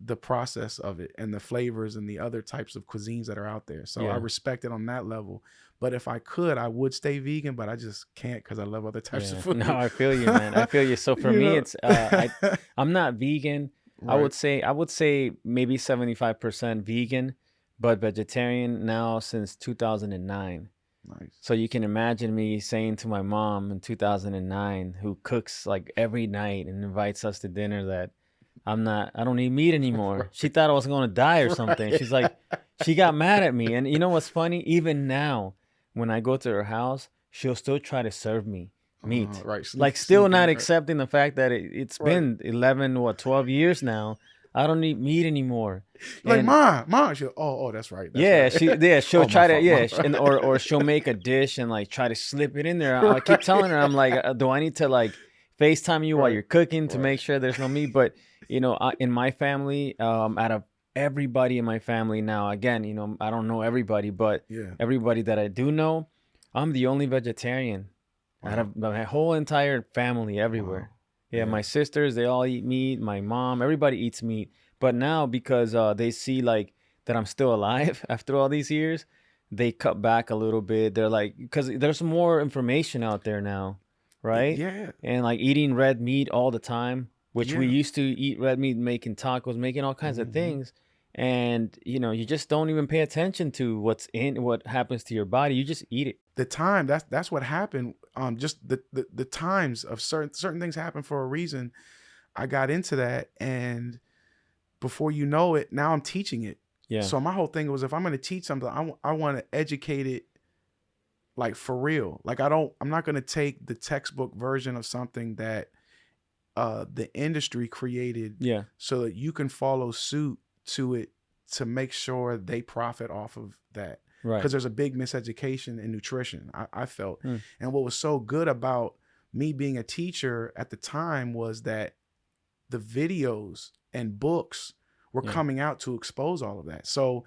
the process of it and the flavors and the other types of cuisines that are out there. So I respect it on that level. But if I could, I would stay vegan, but I just can't because I love other types of food. No, I feel you, man. I feel you. So for me, it's I'm not vegan. Right. I would say maybe 75% vegan, but vegetarian now since 2009. Nice. So you can imagine me saying to my mom in 2009, who cooks like every night and invites us to dinner, that I don't eat meat anymore. Right. She thought I was going to die or something. Right. She's like, she got mad at me. And you know what's funny? Even now, when I go to her house, she'll still try to serve me meat. Right. Like still not accepting the fact that it's been 12 years now. I don't eat meat anymore. Like, mom, she'll, that's right. That's right. She'll try to, or she'll make a dish and like try to slip it in there. I keep telling her, I'm like, do I need to like FaceTime you while you're cooking to make sure there's no meat? But you know, in my family, out of everybody in my family now, again, you know, I don't know everybody, but everybody that I do know, I'm the only vegetarian out of my whole entire family everywhere. Wow. Yeah, my sisters, they all eat meat. My mom, everybody eats meat. But now, because they see like that I'm still alive after all these years, they cut back a little bit. They're like, because there's more information out there now, right? Yeah. And like eating red meat all the time, which we used to eat red meat, making tacos, making all kinds of things. And, you know, you just don't even pay attention to what happens to your body. You just eat it. The time, that's what happened. Just the times of certain things happen for a reason. I got into that, and before you know it, now I'm teaching it. Yeah. So my whole thing was, if I'm going to teach something, I want to educate it like for real. Like I'm not going to take the textbook version of something that the industry created so that you can follow suit to it to make sure they profit off of that. Right. Because there's a big miseducation in nutrition, I felt. And what was so good about me being a teacher at the time was that the videos and books were coming out to expose all of that. So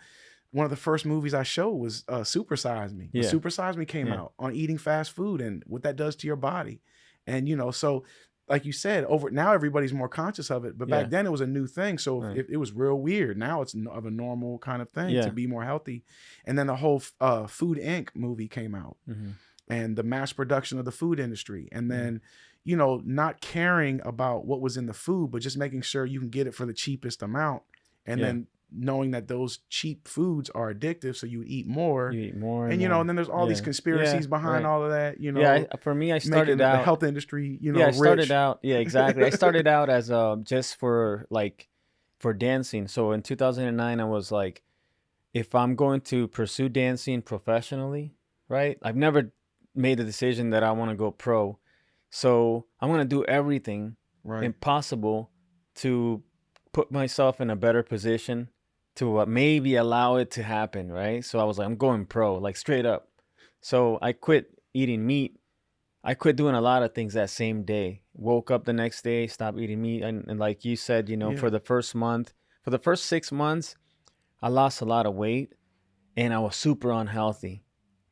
one of the first movies I showed was Super Size Me. Yeah. Super Size Me came out on eating fast food and what that does to your body. And, you know, so like you said, now everybody's more conscious of it. But back then it was a new thing. So it was real weird. Now it's of a normal kind of thing to be more healthy. And then the whole Food Inc. movie came out and the mass production of the food industry. And then, you know, not caring about what was in the food, but just making sure you can get it for the cheapest amount. And then knowing that those cheap foods are addictive, so you eat more. And you know, and then there's all these conspiracies behind all of that. You know, for me, I started out the health industry. You know, I rich. started out. Yeah, exactly. I started out as just for dancing. So in 2009, I was like, if I'm going to pursue dancing professionally, right? I've never made the decision that I want to go pro, so I'm gonna do everything impossible to put myself in a better position to maybe allow it to happen, right? So I was like, I'm going pro, like straight up. So I quit eating meat. I quit doing a lot of things that same day. Woke up the next day, stopped eating meat. And like you said, you know, for the first 6 months, I lost a lot of weight and I was super unhealthy.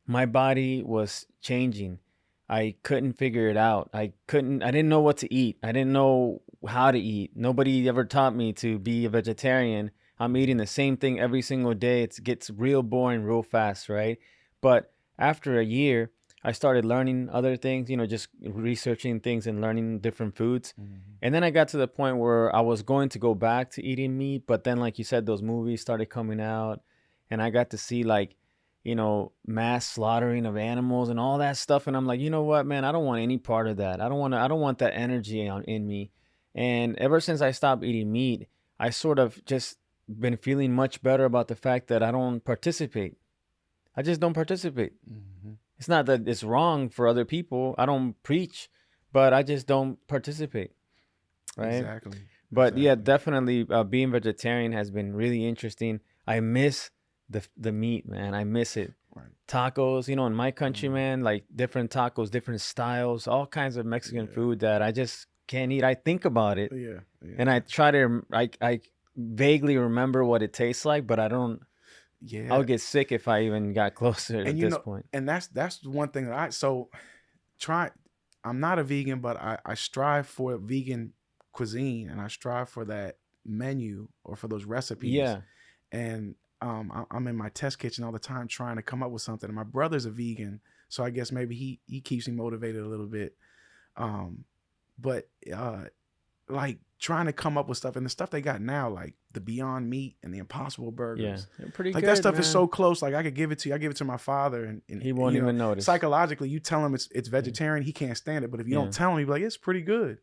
My body was changing. I couldn't figure it out. I didn't know what to eat. I didn't know how to eat. Nobody ever taught me to be a vegetarian. I'm eating the same thing every single day. It gets real boring real fast, right? But after a year, I started learning other things, you know, just researching things and learning different foods. And then I got to the point where I was going to go back to eating meat. But then, like you said, those movies started coming out and I got to see like, you know, mass slaughtering of animals and all that stuff. And I'm like, you know what, man, I don't want any part of that. I don't want that energy in me. And ever since I stopped eating meat, I sort of just been feeling much better about the fact that I don't participate. I just don't participate. It's not that it's wrong for other people. I don't preach, but I just don't participate. Right? Exactly. But yeah, definitely being vegetarian has been really interesting. I miss the meat, man. I miss it. Tacos, you know, in my country, man, like different tacos, different styles, all kinds of Mexican food that I just can't eat. I think about it. And I try to, I vaguely remember what it tastes like, but I don't. I'll get sick if I even got closer at this point. And that's one thing that I'm not a vegan, but I strive for vegan cuisine and I strive for that menu or for those recipes. And I'm in my test kitchen all the time trying to come up with something. And my brother's a vegan, so I guess maybe he keeps me motivated a little bit. But like trying to come up with stuff and the stuff they got now, like the Beyond Meat and the Impossible Burgers. They're pretty like good, that stuff man. is so close. Like I could give it to you. I give it to my father and he won't even notice. Psychologically, you tell him it's vegetarian, he can't stand it. But if you don't tell him, he'll be like, it's pretty good.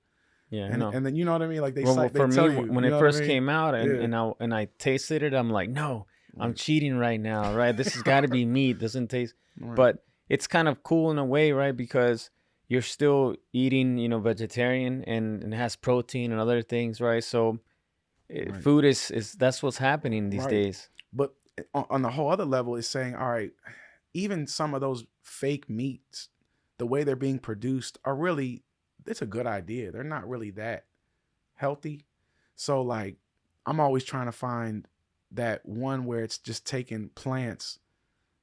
And then you know what I mean? Like they tell you. When it first came out and I tasted it, I'm like, no, I'm cheating right now, right? This has got to be meat. Doesn't taste. But it's kind of cool in a way, right? Because you're still eating, you know, vegetarian and it has protein and other things, right? So food is that's what's happening these days. But on the whole other level is saying, all right, even some of those fake meats, the way they're being produced are really, it's a good idea. They're not really that healthy. So like, I'm always trying to find that one where it's just taking plants,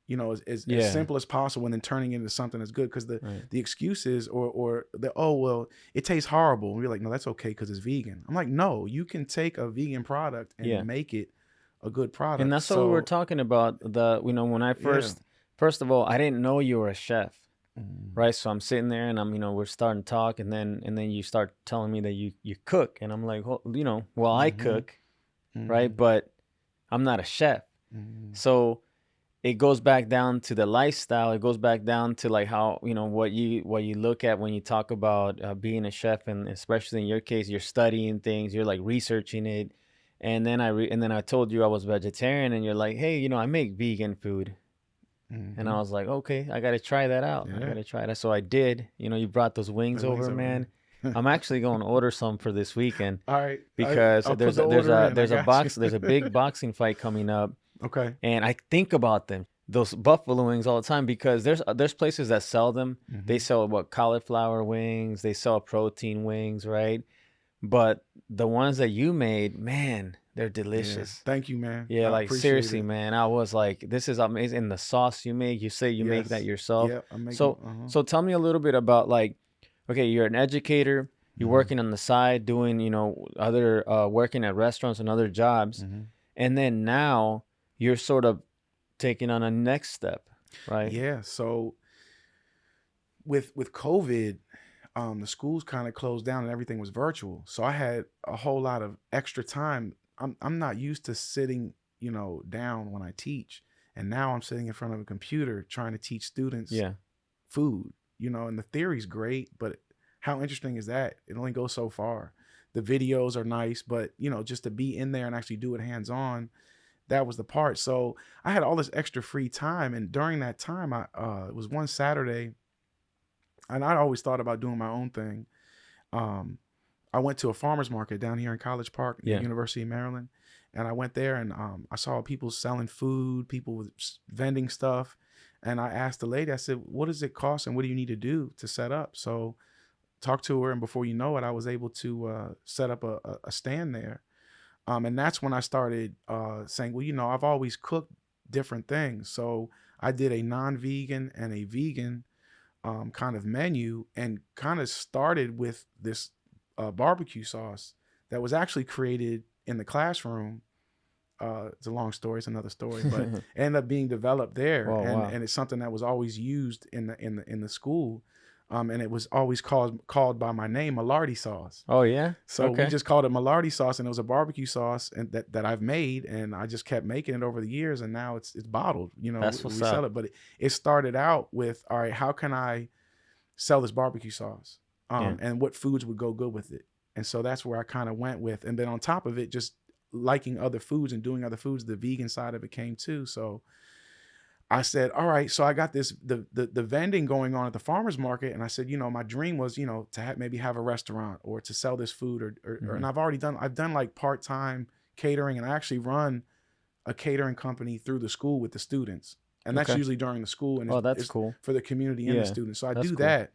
you know, as simple as possible and then turning it into something that's good. Because the excuses or well, it tastes horrible. And we're like, no, that's okay because it's vegan. I'm like, no, you can take a vegan product and make it a good product. And that's what we were talking about. When I first of all, I didn't know you were a chef. Right. So I'm sitting there and we're starting to talk and then you start telling me that you cook. And I'm like, well, I cook. Right. But I'm not a chef. So it goes back down to the lifestyle. It goes back down to like how, what you look at when you talk about being a chef, and especially in your case, you're studying things, you're like researching it. And then I told you I was vegetarian and you're like, hey, I make vegan food. And I was like, okay, I got to try that out. I got to try that. So I did. You brought those wings over, man. I'm actually going to order some for this weekend All right. because I'll put there's the a, there's order a in. I there's a got you. box there's a big boxing fight coming up, Okay. and I think about them, those buffalo wings, all the time, because there's places that sell them. They Mm-hmm. sell cauliflower wings, they sell protein wings, right? But the ones that you made, man, they're Yeah. delicious. Thank you, man. Yeah, I like appreciate seriously, it. man. I was like, this is amazing. And the sauce you make, you say you make that Yes. yourself. Yeah. I'm making. So so tell me a little bit about, like, okay, you're an educator, you're Mm-hmm. working on the side, doing, other working at restaurants and other jobs. Mm-hmm. And then now you're sort of taking on a next step, right? Yeah. So with COVID, the schools kind of closed down and everything was virtual. So I had a whole lot of extra time. I'm not used to sitting, down when I teach. And now I'm sitting in front of a computer trying to teach students Yeah. food, and the theory's great, but how interesting is that? It only goes so far. The videos are nice, but just to be in there and actually do it hands on, that was the part. So I had all this extra free time. And during that time, it was one Saturday, and I always thought about doing my own thing. Um, I went to a farmer's market down here in College Park, Yeah. University of Maryland. And I went there and I saw people selling food, people with vending stuff. And I asked the lady, I said, what does it cost and what do you need to do to set up? So talked to her, and before you know it, I was able to set up a stand there. And that's when I started saying, well, I've always cooked different things. So I did a non-vegan and a vegan kind of menu, and kind of started with this barbecue sauce that was actually created in the classroom. It's a long story. It's another story, but it ended up being developed there, Oh, and wow. and it's something that was always used in the school, and it was always called by my name, Mallardi sauce. Oh, yeah? So we Okay. just called it Mallardi sauce, and it was a barbecue sauce, and that I've made, and I just kept making it over the years, and now it's bottled. That's We what's sell up. it, but it started out with, all right, how can I sell this barbecue sauce, Yeah. and what foods would go good with it, and so that's where I kind of went with, and then on top of it, just liking other foods and doing other foods, the vegan side of it came too. So I said, all right, so I got the vending going on at the farmer's market. And I said, my dream was, to maybe have a restaurant or to sell this food and I've done like part-time catering, and I actually run a catering company through the school with the students. And that's Okay. usually during the school, and Oh, that's it's cool. for the community and Yeah, the students. So I that's do cool. that,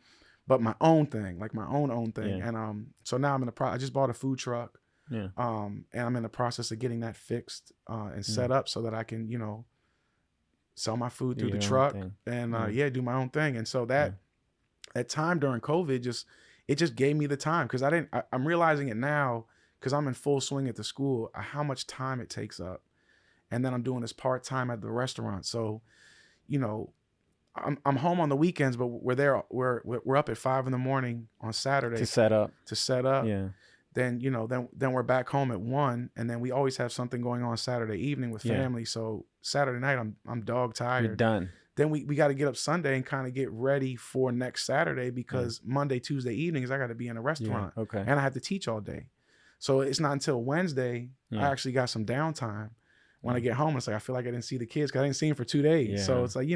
but my own thing, like my own thing. Yeah. And so now I'm I just bought a food truck. Yeah. And I'm in the process of getting that fixed and set up so that I can, sell my food Do through the your own truck thing. and do my own thing. And so Yeah. that time during COVID just gave me the time, because I'm realizing it now, because I'm in full swing at the school, how much time it takes up. And then I'm doing this part-time at the restaurant. So, I'm home on the weekends, but we're up at 5 a.m. on Saturday To set up. to set up. Yeah. Then then we're back home at 1, and then we always have something going on Saturday evening with Yeah. family. So Saturday night I'm dog You're tired. done. Then we got to get up Sunday and kind of get ready for next Saturday, because Monday, Tuesday evenings I got to be in a restaurant, Okay. and I have to teach all day. So it's not until Wednesday Yeah. I actually got some downtime. When I get home, it's like I feel like I didn't see the kids because I didn't see them for 2 days. So Yeah. it's like,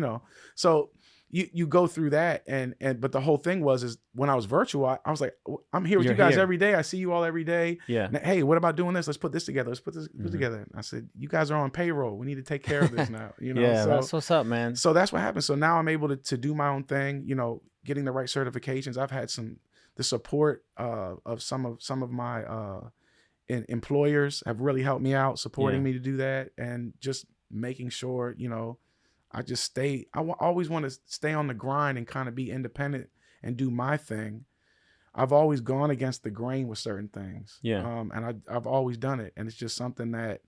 so you go through that, and but the whole thing is when I was virtual, I was like, I'm here with You're you guys here. every day. I see you all every day. Yeah. Now, hey, what about doing this? Let's put this together. Let's put this together. And I said, you guys are on payroll. We need to take care of this now. Yeah, so that's what's up, man. so that's what happened. So now I'm able to do my own thing. Getting the right certifications. I've had the support of some of my employers have really helped me out, supporting me to do that, and just making sure I just stay. Always want to stay on the grind and kind of be independent and do my thing. I've always gone against the grain with certain things. Yeah. And I've always done it, and it's just something that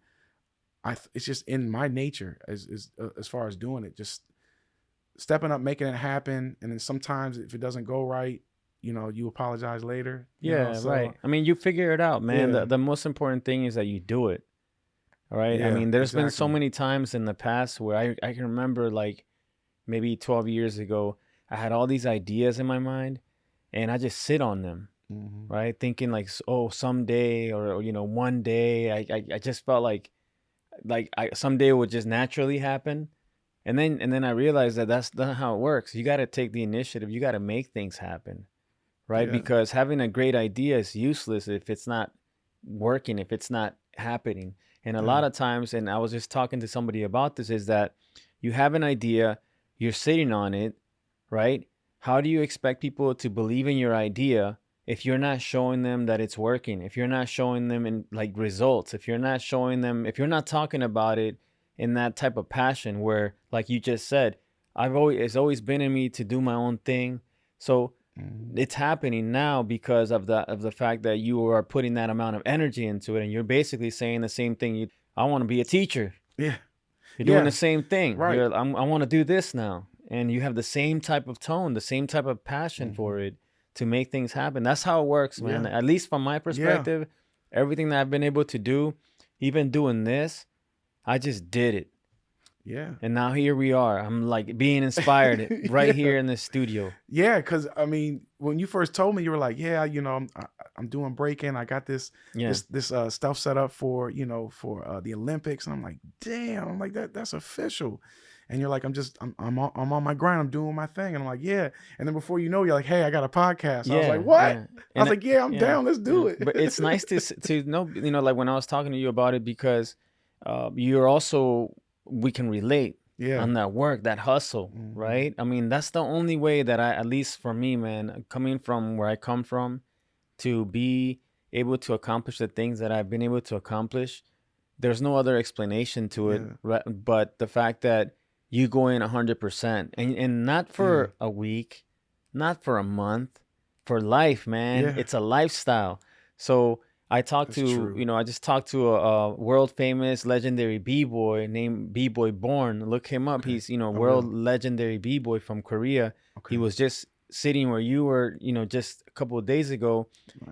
it's just in my nature as far as doing it, just stepping up, making it happen. And then sometimes if it doesn't go right, you apologize later. Yeah, right. I mean, you figure it out, man. Yeah. The most important thing is that you do it. All right. I Yeah, mean, there's been so exactly. many times in the past where I can remember, like, maybe 12 years ago, I had all these ideas in my mind and I just sit on them, Mhm. right? Thinking like, oh, someday or one day. I just felt like someday it would just naturally happen. And then I realized that that's not how it works. You got to take the initiative. You got to make things happen, right? Yeah. Because having a great idea is useless if it's not working, if it's not happening. And a lot of times, and I was just talking to somebody about this, is that you have an idea, you're sitting on it, right? How do you expect people to believe in your idea if you're not showing them that it's working, if you're not showing them in like results, if you're not showing them, if you're not talking about it in that type of passion where, like you just said, it's always been in me to do my own thing. So it's happening now because of the fact that you are putting that amount of energy into it, and you're basically saying the same thing. I want to be a teacher. Yeah. You're doing the same thing. Right. I want to do this now, and you have the same type of tone, the same type of passion for it to make things happen. That's how it works, man. Yeah. At least from my perspective, everything that I've been able to do, even doing this, I just did it. Yeah. And now here we are. I'm like being inspired right here in the studio. Yeah, because I mean, when you first told me, you were like, "Yeah, you know, I'm doing breaking. I got this stuff set up for for the Olympics." And I'm like, "Damn!" I'm like, that's official. And you're like, I'm on my grind. I'm doing my thing." And I'm like, "Yeah." And then before you know, you're like, "Hey, I got a podcast." I was like, "What?" I was like, "Yeah, I'm down. Let's do it." But it's nice to know, like when I was talking to you about it, because you're also, we can relate on that work, that hustle, right? I mean, that's the only way that at least for me, man, coming from where I come from, to be able to accomplish the things that I've been able to accomplish, there's no other explanation to it, right? But the fact that you go in 100%, and not for a week, not for a month, for life, man. It's a lifestyle. So I talked I just talked to a world famous legendary B-boy named B-Boy Born. Look him up. He's, world legendary B-boy from Korea. He was just sitting where you were, just a couple of days ago,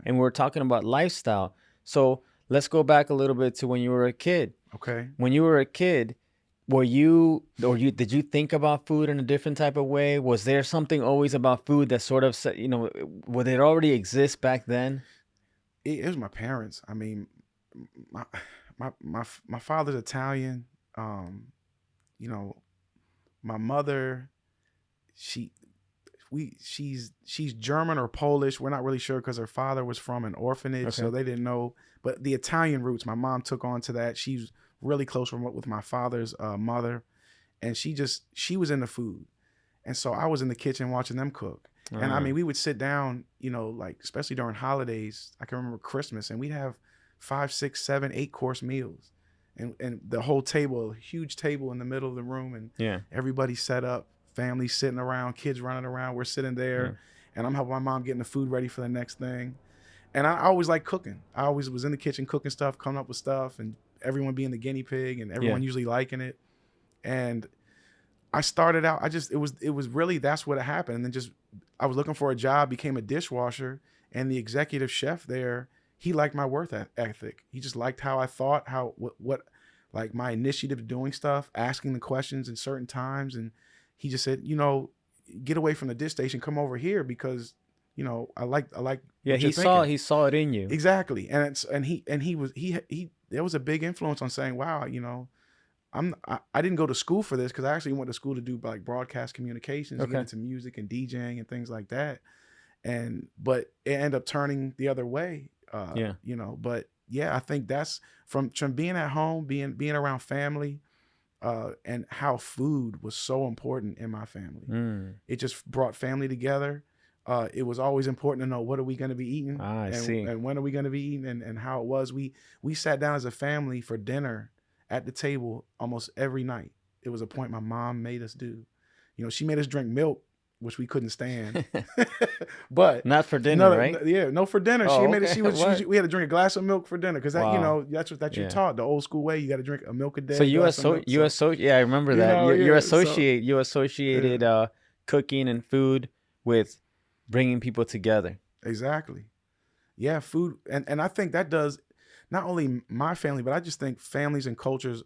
and we were talking about lifestyle. So let's go back a little bit to when you were a kid. Okay. When you were a kid, did you think about food in a different type of way? Was there something always about food that sort of, would it already exist back then? It was my parents. I mean, my father's Italian. My mother, she's German or Polish. We're not really sure because her father was from an orphanage, so they didn't know. But the Italian roots, my mom took on to that. She's really close with my father's mother, and she was into food, and so I was in the kitchen watching them cook. And I mean, we would sit down, like especially during holidays. I can remember Christmas, and we'd have 5, 6, 7, 8 course meals, and the whole table, a huge table in the middle of the room, and everybody set up, family sitting around, kids running around. We're sitting there, and I'm helping my mom getting the food ready for the next thing. And I always liked cooking. I always was in the kitchen cooking stuff, coming up with stuff, and everyone being the guinea pig, and everyone usually liking it. And I started out, it was really, that's what happened. And then I was looking for a job, became a dishwasher, and the executive chef there, he liked my work ethic. He just liked how I thought, what like my initiative doing stuff, asking the questions in certain times. And he just said, get away from the dish station, come over here, because, I like. Yeah, he saw it in you. Exactly. And there was a big influence on saying, wow, I didn't go to school for this, because I actually went to school to do like broadcast communications, get into music and DJing and things like that. But it ended up turning the other way. But yeah, I think that's from being at home, being around family, and how food was so important in my family. It just brought family together. It was always important to know, what are we going to be eating, and when are we going to be eating, and how it was. We sat down as a family for dinner at the table almost every night. It was a point my mom made us do. She made us drink milk, which we couldn't stand. But not for dinner, right? No, for dinner. Oh, she made okay. it. We had to drink a glass of milk for dinner, because that's you're taught the old school way. You got to drink a milk a day. So I remember that. You associated cooking and food with bringing people together. Exactly. Yeah, food, and I think that does not only my family, but I just think families and cultures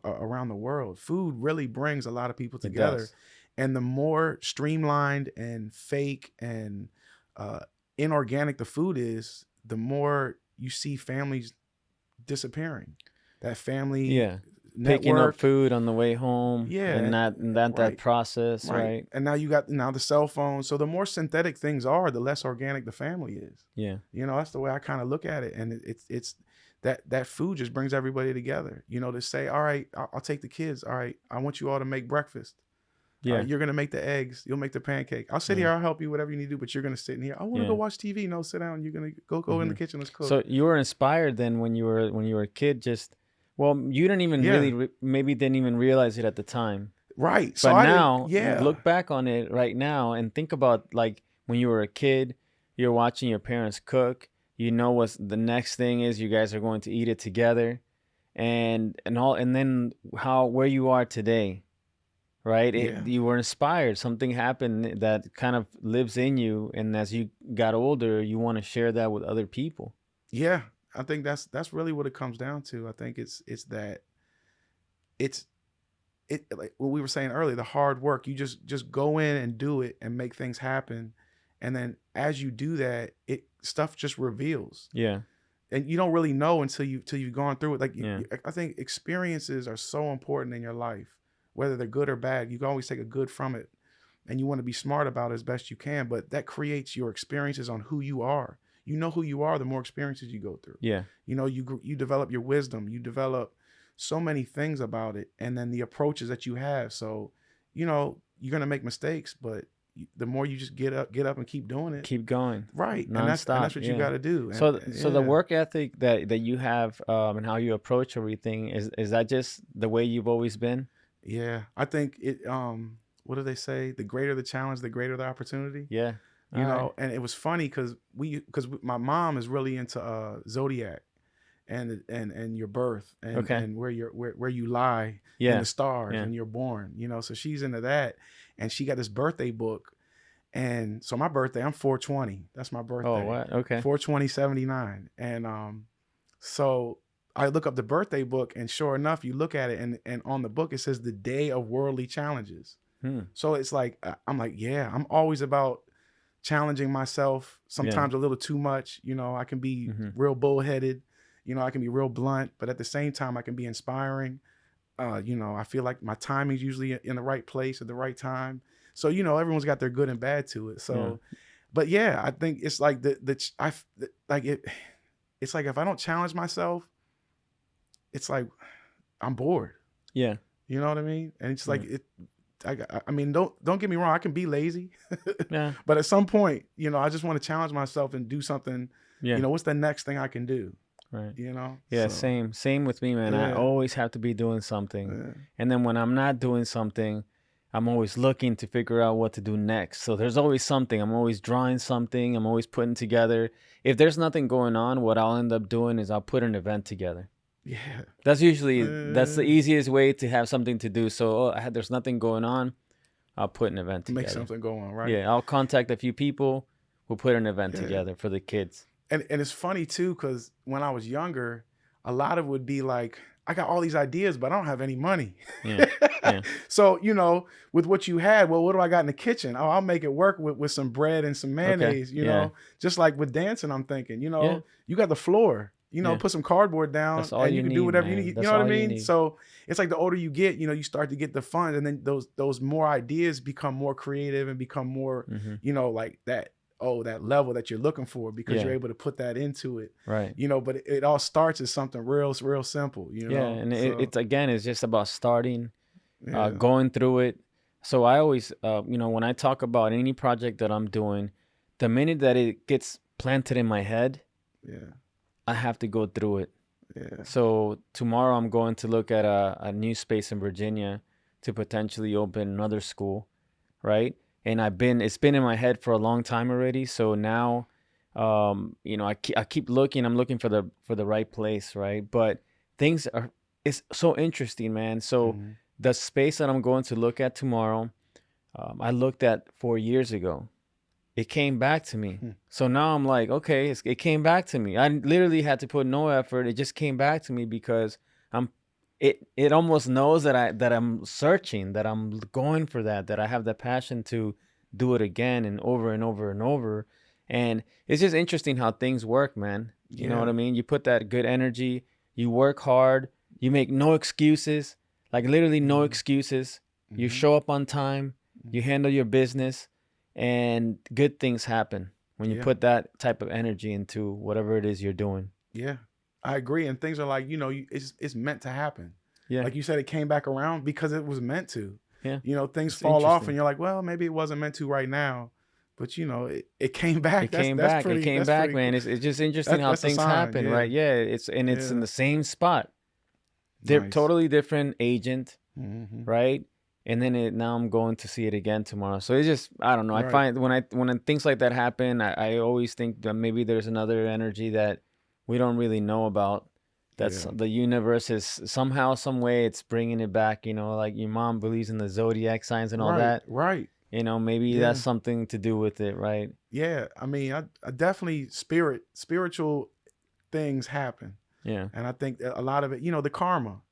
around the world. Food really brings a lot of people together. And the more streamlined and fake and inorganic the food is, the more you see families disappearing. That family picking up network. food on the way home, Yeah, and that right, process, right? And now you got the cell phone. So the more synthetic things are, the less organic the family is. Yeah. That's the way I kind of look at it. And it's that food just brings everybody together. To say, all right, I'll take the kids. All right, I want you all to make breakfast. Yeah. You're gonna make the eggs. You'll make the pancake. I'll sit here. I'll help you. Whatever you need to do. But you're gonna sit in here. I want to go watch TV. No, sit down. You're gonna go in the kitchen. Let's cook. So you were inspired then when you were a kid. Just you didn't even really maybe didn't even realize it at the time. Right. So but now you look back on it right now and think about like when you were a kid, you're watching your parents cook. You know what the next thing is. You guys are going to eat it together, and then where you are today. Right? You were inspired. Something happened that kind of lives in you. And as you got older, you want to share that with other people. Yeah. I think that's really what it comes down to. I think it's like what we were saying earlier, the hard work. You just go in and do it and make things happen. And then as you do that, stuff just reveals. Yeah. And you don't really know until you've gone through it. Like, I think experiences are so important in your life. Whether they're good or bad, you can always take a good from it, and you want to be smart about it as best you can. But that creates your experiences on who you are. You know who you are the more experiences you go through. Yeah. You develop your wisdom. You develop so many things about it, and then the approaches that you have. So, you're gonna make mistakes, but the more you just get up and keep doing it, keep going, right? Non-stop, and that's what you got to do. So the work ethic that you have and how you approach everything is that just the way you've always been? Yeah, I think it. What do they say? The greater the challenge, the greater the opportunity. Yeah, And it was funny because my mom is really into zodiac, and your birth and where you lie in the stars and you're born. So she's into that, and she got this birthday book, and so my birthday, I'm 420. That's my birthday. Oh, what? Okay. 420/79, and so I look up the birthday book, and sure enough, you look at it, and on the book it says the day of worldly challenges. So it's like I'm like, I'm always about challenging myself. Sometimes a little too much. I can be real bullheaded. I can be real blunt, but at the same time, I can be inspiring. I feel like my timing's usually in the right place at the right time. So everyone's got their good and bad to it. So, but I think it's like it's like if I don't challenge myself, it's like I'm bored. Yeah. You know what I mean? And it's like I mean, don't get me wrong, I can be lazy. Yeah. But at some point, I just want to challenge myself and do something. Yeah. What's the next thing I can do? Right. Yeah, so. Same with me, man. I always have to be doing something. Yeah. And then when I'm not doing something, I'm always looking to figure out what to do next. So there's always something. I'm always drawing something. I'm always putting together. If there's nothing going on, what I'll end up doing is I'll put an event together. Yeah. That's the easiest way to have something to do. So there's nothing going on, I'll put an event together. Make something go on, right? Yeah, I'll contact a few people. We'll put an event together for the kids. And it's funny too, because when I was younger, a lot of it would be like, I got all these ideas, but I don't have any money. Yeah. So, with what you had, well, what do I got in the kitchen? Oh, I'll make it work with some bread and some mayonnaise, just like with dancing, I'm thinking, you got the floor. Put some cardboard down and you can do whatever you need. You know what I mean? So it's like the older you get, you start to get the fun, and then those more ideas become more creative and become more, like that level that you're looking for, because you're able to put that into it. Right. But it all starts as something real simple, Yeah. And it's just about starting, going through it. So I always, when I talk about any project that I'm doing, the minute that it gets planted in my head, I have to go through it. Yeah. So tomorrow I'm going to look at a new space in Virginia to potentially open another school, right? And it's been in my head for a long time already. So now, I keep looking. I'm looking for the right place, right? But it's so interesting, man. So the space that I'm going to look at tomorrow, I looked at 4 years ago. It came back to me. So now I'm like, okay, it came back to me. I literally had to put no effort. It just came back to me because it almost knows that I'm searching, that I'm going for that I have the passion to do it again and over and over and over. And it's just interesting how things work, man. You know what I mean? You put that good energy, you work hard, You make no excuses, like literally no excuses. You show up on time, you handle your business, and good things happen when you put that type of energy into whatever it is you're doing. Yeah, I agree. And things are like, it's meant to happen. Yeah. Like you said, it came back around because it was meant to. Yeah. Things fall off and you're like, well, maybe it wasn't meant to right now. But it came back. It came back, man. Cool. It's just interesting how things happen, right? Yeah, it's in the same spot. They're totally different agent, right? And then now I'm going to see it again tomorrow. So it's just, I don't know. I find when things like that happen, I always think that maybe there's another energy that we don't really know about. That's the universe is somehow, some way it's bringing it back, like your mom believes in the zodiac signs and all that. Right. Maybe that's something to do with it, right? Yeah. I mean, I definitely spiritual things happen. Yeah. And I think a lot of it, the karma,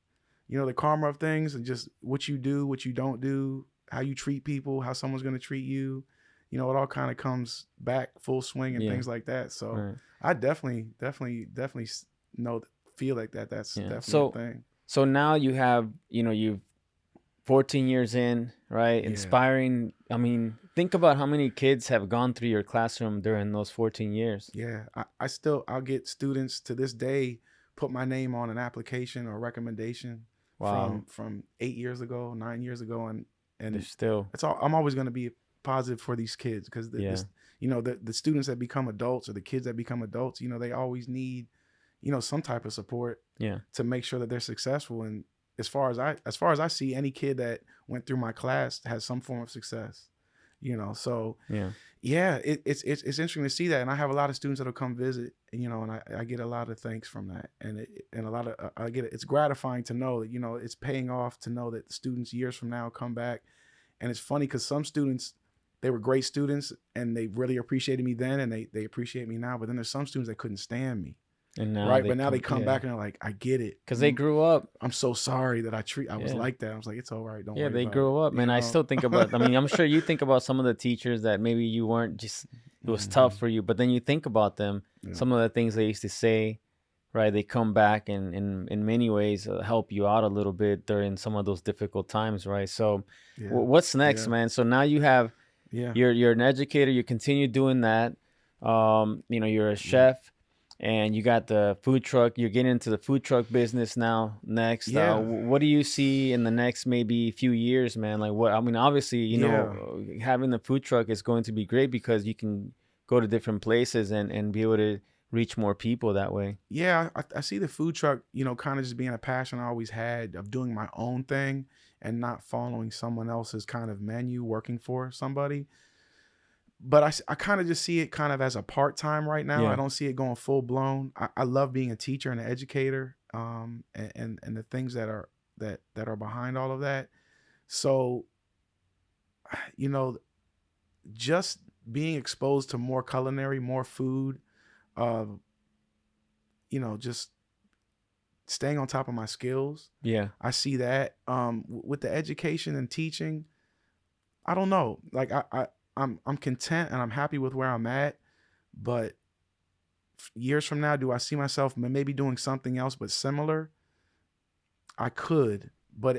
the karma of things and just what you do, what you don't do, how you treat people, how someone's going to treat you, it all kind of comes back full swing and things like that. So I definitely feel like that. That's definitely a thing. So now you have, you've 14 years in, right? Inspiring. I mean, think about how many kids have gone through your classroom during those 14 years. Yeah. I'll get students to this day, put my name on an application or recommendation from 8 years ago, 9 years ago. And they're still, I'm always going to be positive for these kids because the students that become adults or the kids that become adults, they always need, some type of support to make sure that they're successful. And as far as I see, any kid that went through my class has some form of success, so it's interesting to see that. And I have a lot of students that'll come visit, and I get a lot of thanks from that. And it's gratifying to know that, it's paying off to know that the students years from now come back. And it's funny because some students, they were great students and they really appreciated me then and they appreciate me now. But then there's some students that couldn't stand me. And now they come back and they're like, I get it. Because they grew up. I'm so sorry that I was like that. I was like, it's all right. Don't worry about it. Yeah, they grew up. Man, I still think about, I'm sure you think about some of the teachers that maybe you weren't just, it was tough for you. But then you think about them, some of the things they used to say, right? They come back and in many ways help you out a little bit during some of those difficult times, right? So what's next, man? So now you have, you're an educator. You continue doing that. You're a chef. And you got the food truck. You're getting into the food truck business now. Next, what do you see in the next maybe few years, man? Like what? I mean, obviously, having the food truck is going to be great because you can go to different places and be able to reach more people that way. Yeah, I see the food truck, kind of just being a passion I always had of doing my own thing and not following someone else's kind of menu, working for somebody. But I kind of just see it kind of as a part-time right now. I don't see it going full blown. I love being a teacher and an educator, and the things that are behind all of that. So, just being exposed to more culinary, more food, just staying on top of my skills. Yeah, I see that. With the education and teaching, I don't know. Like I'm content and I'm happy with where I'm at, but years from now, do I see myself maybe doing something else but similar? I could, but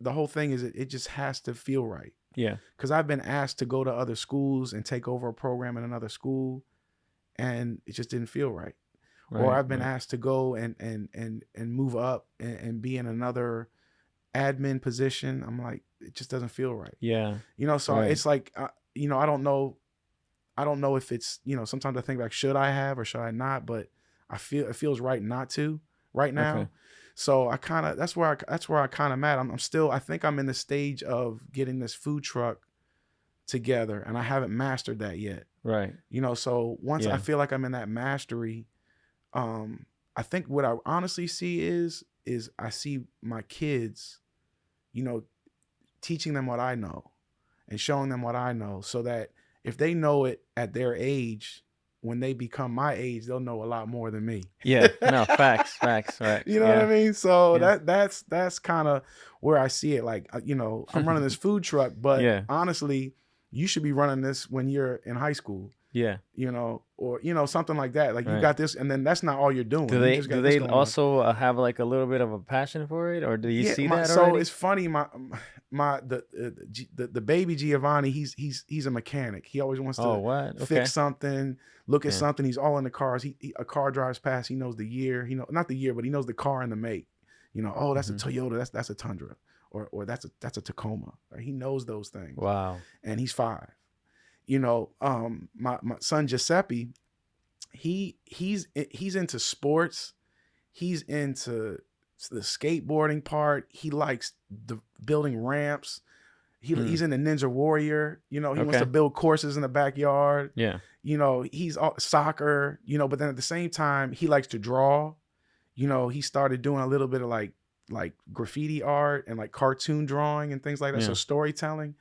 the whole thing is it just has to feel right. Yeah, because I've been asked to go to other schools and take over a program in another school, and it just didn't feel right. Or I've been asked to go and move up and be in another admin position. I'm like, it just doesn't feel right. Yeah, so it's like. I don't know if it's, sometimes I think like, should I have or should I not? But I feel it feels right not to right now. Okay. So that's where I kind of am at. I think I'm in the stage of getting this food truck together and I haven't mastered that yet. Right. So once I feel like I'm in that mastery, I think what I honestly see is I see my kids, teaching them what I know. And showing them what I know so that if they know it at their age, when they become my age, they'll know a lot more than me. Yeah, no, facts, right. You know what I mean? So that's kind of where I see it. Like, I'm running this food truck, but honestly, you should be running this when you're in high school. Yeah. Or something like that. Like you Right. got this, and then that's not all you're doing. Do You they just do got this they going on. also have like a little bit of a passion for it, or do you Yeah, see that so already? it's funny. The baby Giovanni, he's a mechanic. He always wants Oh, to what? Okay. fix something, look at Yeah. something. He's all in the cars. A car drives past. He knows the year. Not the year, but he knows the car and the make. Oh, that's a Toyota. That's a Tundra, or that's a Tacoma. Right? He knows those things. Wow. And he's 5. My son Giuseppe, he's into sports. He's into the skateboarding part. He likes the building ramps. He's in the Ninja Warrior. He wants to build courses in the backyard. Yeah. He's soccer. But then at the same time, he likes to draw. He started doing a little bit of like graffiti art and like cartoon drawing and things like that. Yeah. So storytelling.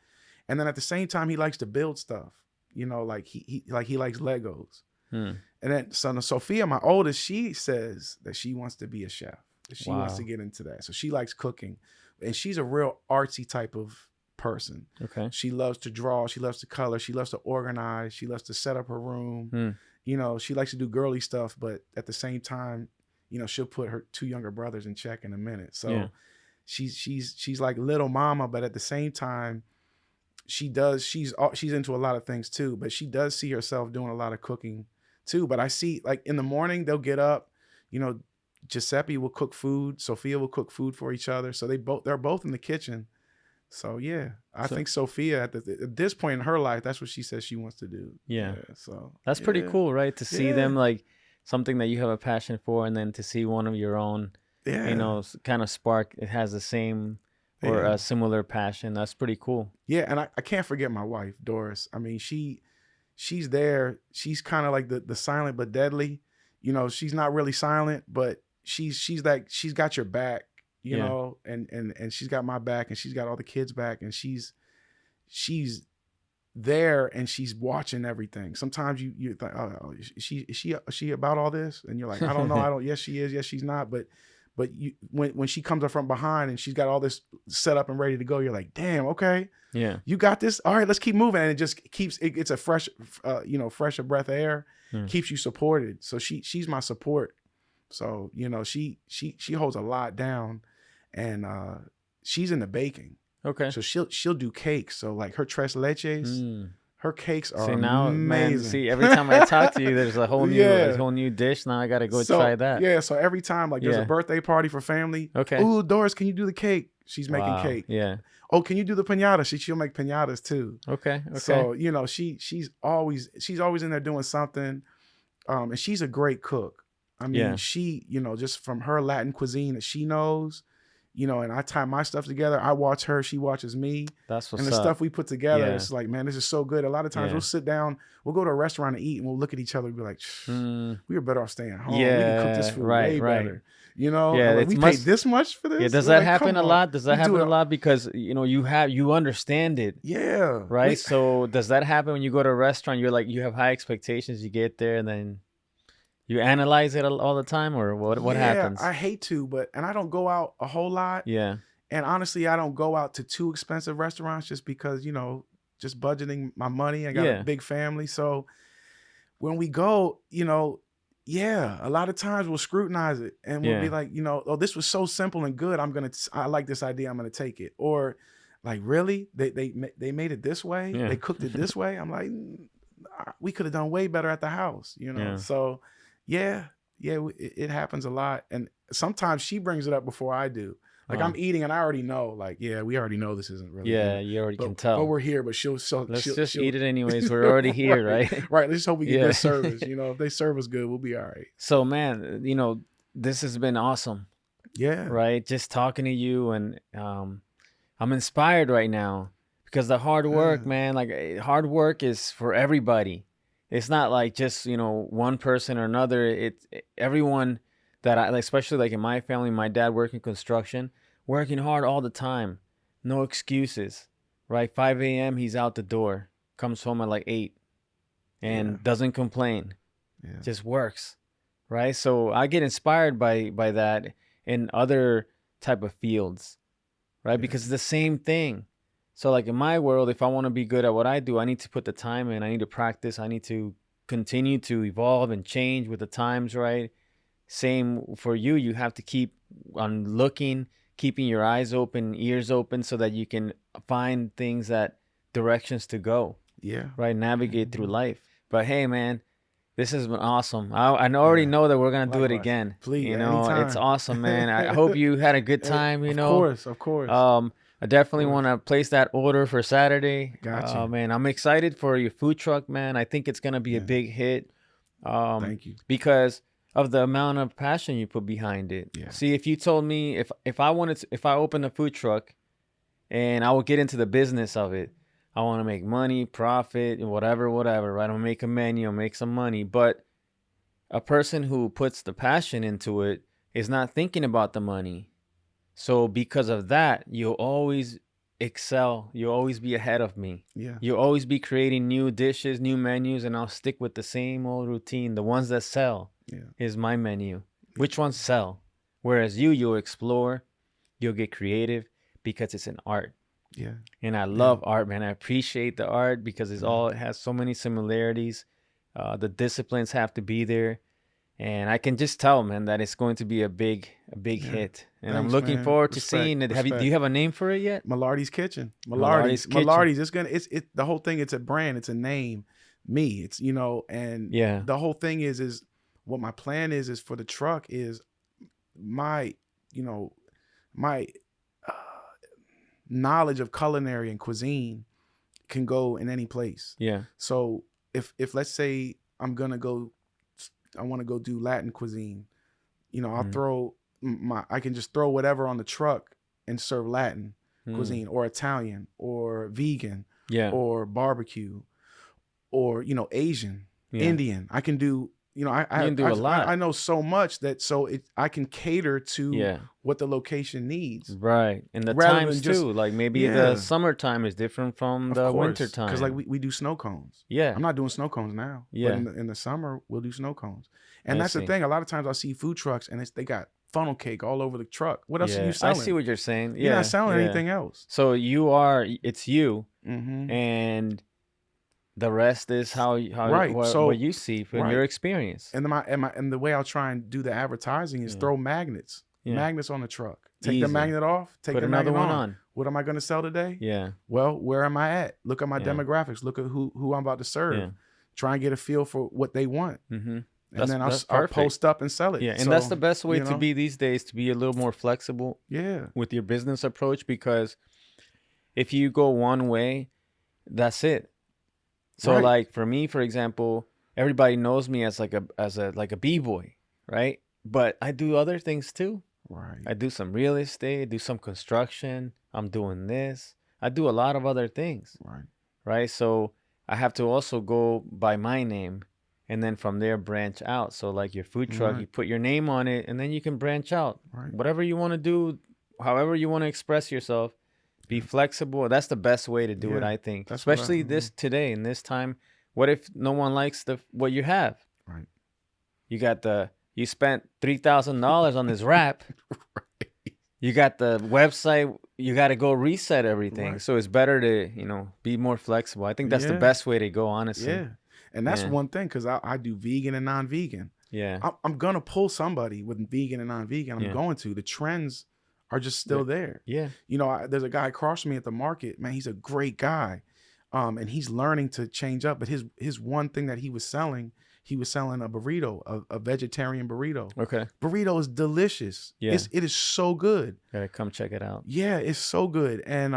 And then at the same time, he likes to build stuff. Like he likes Legos. And then son Sophia, my oldest, she says that she wants to be a chef. She wants to get into that. So she likes cooking, and she's a real artsy type of person. Okay. She loves to draw. She loves to color. She loves to organize. She loves to set up her room. She likes to do girly stuff, but at the same time, she'll put her 2 younger brothers in check in a minute. So she's like little mama, but at the same time, she's into a lot of things too, but she does see herself doing a lot of cooking too. But I see, like, in the morning they'll get up, Giuseppe will cook food, Sophia will cook food for each other. So they're both in the kitchen. So yeah, I think Sophia at this point in her life, that's what she says she wants to do. Yeah. So that's pretty cool, right? To see them like something that you have a passion for, and then to see one of your own, kind of spark. It has the same or a similar passion. That's pretty cool. Yeah, and I can't forget my wife, Doris. I mean, she's there. She's kind of like the silent but deadly. She's not really silent, but she's like, she's got your back, and she's got my back, and she's got all the kids' back, and she's there, and she's watching everything. Sometimes you think, oh, is she about all this? And you're like, I don't know. Yes, she is. Yes, she's not. But when she comes up from behind and she's got all this set up and ready to go, you're like, damn, okay. Yeah. You got this. All right, let's keep moving. And it just it's a fresh, fresher breath of air, keeps you supported. So she's my support. So, she holds a lot down, and she's into baking. Okay. So she'll do cakes. So like her tres leches, her cakes are amazing. Man, every time I talk to you, there's a whole new dish. Now I got to go try that. Yeah. So every time, like, there's a birthday party for family. Okay. Ooh, Doris, can you do the cake? She's making cake. Yeah. Oh, can you do the piñata? She'll make piñatas too. Okay. So, she's always in there doing something. And she's a great cook. I mean, she, just from her Latin cuisine that she knows, and I tie my stuff together. I watch her, she watches me. That's what's up. And the stuff we put together, it's like, man, this is so good. A lot of times we'll sit down, we'll go to a restaurant and eat, and we'll look at each other and be like, we were better off staying home. Yeah, we can cook this food way better. Like, we paid this much for this. Yeah, does that happen a lot? Does that happen a lot? Because you understand it. Yeah. Right. So does that happen when you go to a restaurant? You're like, you have high expectations. You get there and then you analyze it all the time, or what happens? I hate to, and I don't go out a whole lot. Yeah. And honestly, I don't go out to too expensive restaurants just because, just budgeting my money. I got a big family. So when we go, a lot of times we'll scrutinize it and we'll be like, oh, this was so simple and good. I like this idea. I'm going to take it. Or like, really? They made it this way? Yeah. They cooked it this way? I'm like, we could have done way better at the house, Yeah. So it happens a lot. And sometimes she brings it up before I do. Like, I'm eating and I already know, like, we already know this isn't really good. You already can tell. But we're here, but she'll just eat it anyways. We're already here, right? Right. Let's hope we get good service. If they serve us good, we'll be all right. So, man, this has been awesome. Yeah. Right? Just talking to you, and I'm inspired right now because the hard work, man, like, hard work is for everybody. It's not like just, one person or another. It's everyone that especially like in my family, my dad working construction, working hard all the time. No excuses, right? 5 a.m. he's out the door, comes home at like 8 and doesn't complain. Yeah. Just works, right? So I get inspired by that in other type of fields, right? Because it's the same thing. So like in my world, if I want to be good at what I do, I need to put the time in. I need to practice. I need to continue to evolve and change with the times, right? Same for you. You have to keep on looking, keeping your eyes open, ears open, so that you can find things directions to go. Yeah. Right. Navigate through life. But hey, man, this has been awesome. I already know that we're gonna do it again. Please, it's anytime. awesome, man. I hope you had a good time. Of course. I definitely want to place that order for Saturday. Gotcha. Man, I'm excited for your food truck, man. I think it's gonna be a big hit. Thank you. Because of the amount of passion you put behind it. Yeah. See, if you told me if I opened a food truck, and I would get into the business of it. I want to make money, profit, whatever, right? I'll make a menu, I'll make some money. But a person who puts the passion into it is not thinking about the money. So because of that, you'll always excel. You'll always be ahead of me. Yeah. You'll always be creating new dishes, new menus, and I'll stick with the same old routine. The ones that sell is my menu. Which ones sell? Whereas you'll explore, you'll get creative because it's an art. Yeah. And I love art, man. I appreciate the art because it has so many similarities. The disciplines have to be there. And I can just tell, man, that it's going to be a big hit. And I'm looking forward to seeing it. Do you have a name for it yet? Mallardi's Kitchen. Mallardi's Kitchen. Mallardi's. It's the whole thing. It's a brand. It's a name. Me. It's and the whole thing is what my plan is for the truck is my knowledge of culinary and cuisine can go in any place. Yeah. So if let's say I want to go do Latin cuisine, I'll I can just throw whatever on the truck and serve Latin cuisine or Italian or vegan or barbecue or, Asian, Indian. I can do, I can do a lot. I know so much I can cater to what the location needs. Right. And the times too, like maybe the summertime is different from the winter time. Because like we do snow cones. Yeah. I'm not doing snow cones now. Yeah. But in the summer, we'll do snow cones. And that's the thing. A lot of times I see food trucks and they got funnel cake all over the truck. What else are you selling? I see what you're saying. You're not selling anything else. So it's you. Mm-hmm. And the rest is what you see from your experience. And the way I'll try and do the advertising is throw magnets on the truck. Take the magnet off. Put another one on. What am I going to sell today? Yeah. Well, where am I at? Look at my demographics. Look at who I'm about to serve. Yeah. Try and get a feel for what they want. Mm-hmm. And then I'll post up and sell it. Yeah, and that's the best way to be these days, to be a little more flexible with your business approach, because if you go one way, that's it. So like for me, for example, everybody knows me as like a b-boy, right? But I do other things too. Right. I do some real estate, I do some construction, I'm doing this. I do a lot of other things. Right. Right? So I have to also go by my name and then from there branch out. So like your food truck, you put your name on it and then you can branch out. Right. Whatever you want to do, however you want to express yourself, be flexible. That's the best way to do it, I think. Especially today in this time. What if no one likes what you have? Right. You spent $3,000 on this wrap. Right. You got the website. You got to go reset everything. Right. So it's better to be more flexible. I think that's the best way to go, honestly. Yeah, and that's one thing, because I do vegan and non-vegan. Yeah, I'm gonna pull somebody with vegan and non-vegan. I'm going to. The trends are just still there. Yeah. There's a guy across from me at the market. Man, he's a great guy, and he's learning to change up. But his one thing that he was selling a burrito, a vegetarian burrito. Okay. Burrito is delicious. Yeah. It is so good. Gotta come check it out. Yeah, it's so good. And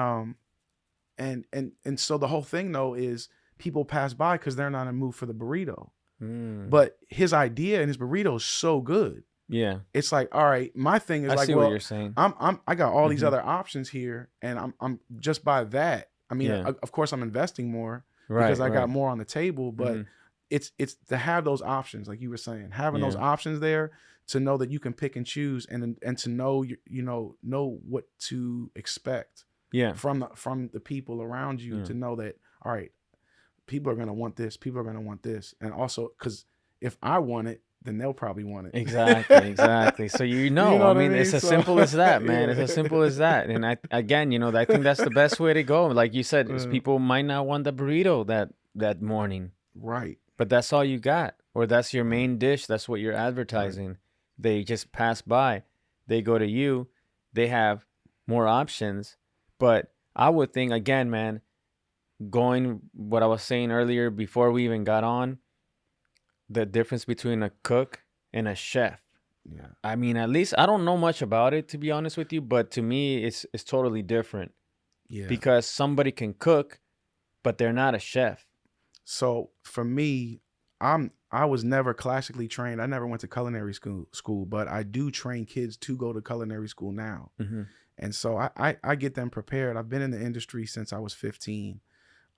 so the whole thing though is people pass by because they're not in the mood for the burrito. But his idea and his burrito is so good. Yeah. It's like, all right, my thing is I see what you're saying. I got all these other options here, and I'm just by that. I mean, of course I'm investing more because I got more on the table, but it's to have those options, like you were saying, having those options there to know that you can pick and choose and to know know what to expect from the people around you, to know that, all right, people are going to want this, and also because if I want it, then they'll probably want it. Exactly. So I mean, it's as simple as that, man. It's as simple as that. And I think that's the best way to go. Like you said, is people might not want the burrito that morning. Right. But that's all you got, or that's your main dish. That's what you're advertising. Right. They just pass by. They go to you. They have more options. But I would think, again, man, going what I was saying earlier before we even got on, the difference between a cook and a chef. Yeah. I mean, at least I don't know much about it, to be honest with you, but to me, it's totally different. Yeah. Because somebody can cook, but they're not a chef. So for me, I was never classically trained. I never went to culinary school, but I do train kids to go to culinary school now. Mm-hmm. And so I get them prepared. I've been in the industry since I was 15.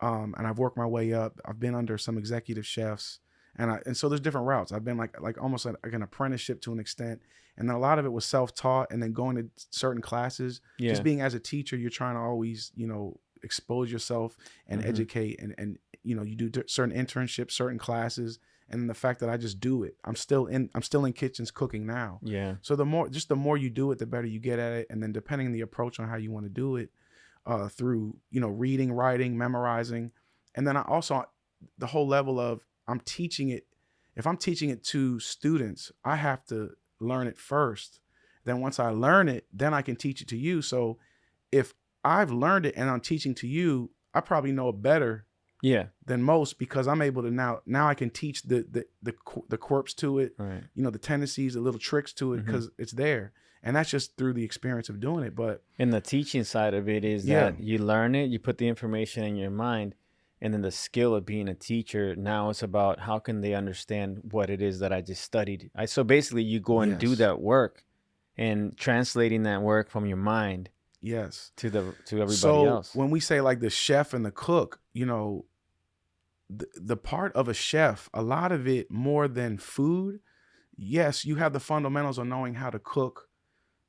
And I've worked my way up. I've been under some executive chefs. And so there's different routes. I've been like almost like an apprenticeship to an extent. And then a lot of it was self-taught, and then going to certain classes. Yeah. Just being as a teacher, you're trying to always, expose yourself and mm-hmm. educate. And you do certain internships, certain classes. And the fact that I just do it, I'm still in kitchens cooking now. Yeah. So the more you do it, the better you get at it. And then depending on the approach on how you want to do it, through, reading, writing, memorizing. And then I also, the whole level of, I'm teaching it. If I'm teaching it to students, I have to learn it first. Then once I learn it, then I can teach it to you. So if I've learned it and I'm teaching to you, I probably know it better than most, because I'm able to now I can teach the quirks to it, right. The tendencies, the little tricks to it, because it's there. And that's just through the experience of doing it. But in the teaching side of it is that you learn it, you put the information in your mind, and then the skill of being a teacher, now it's about how can they understand what it is that I just studied. So basically you go and do that work and translating that work from your mind to everybody else. So when we say like the chef and the cook, the part of a chef, a lot of it more than food, yes, you have the fundamentals of knowing how to cook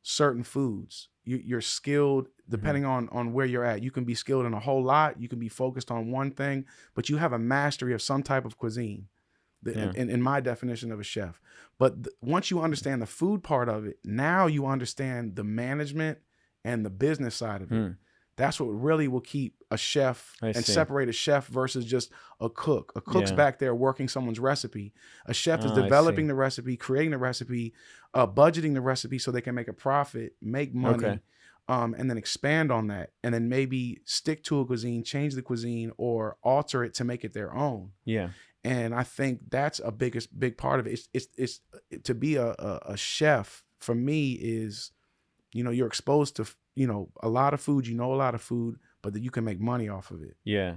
certain foods. You're skilled depending on where you're at. You can be skilled in a whole lot. You can be focused on one thing, but you have a mastery of some type of cuisine, in my definition of a chef. But once you understand the food part of it, now you understand the management and the business side of it. That's what really will keep a chef separate a chef versus just a cook. A cook's back there working someone's recipe. A chef is developing the recipe, creating the recipe, budgeting the recipe so they can make a profit, make money, and then expand on that. And then maybe stick to a cuisine, change the cuisine, or alter it to make it their own. Yeah. And I think that's a big part of it. It's to be a chef, for me, is, you're exposed to a lot of food, a lot of food, but that you can make money off of it. Yeah.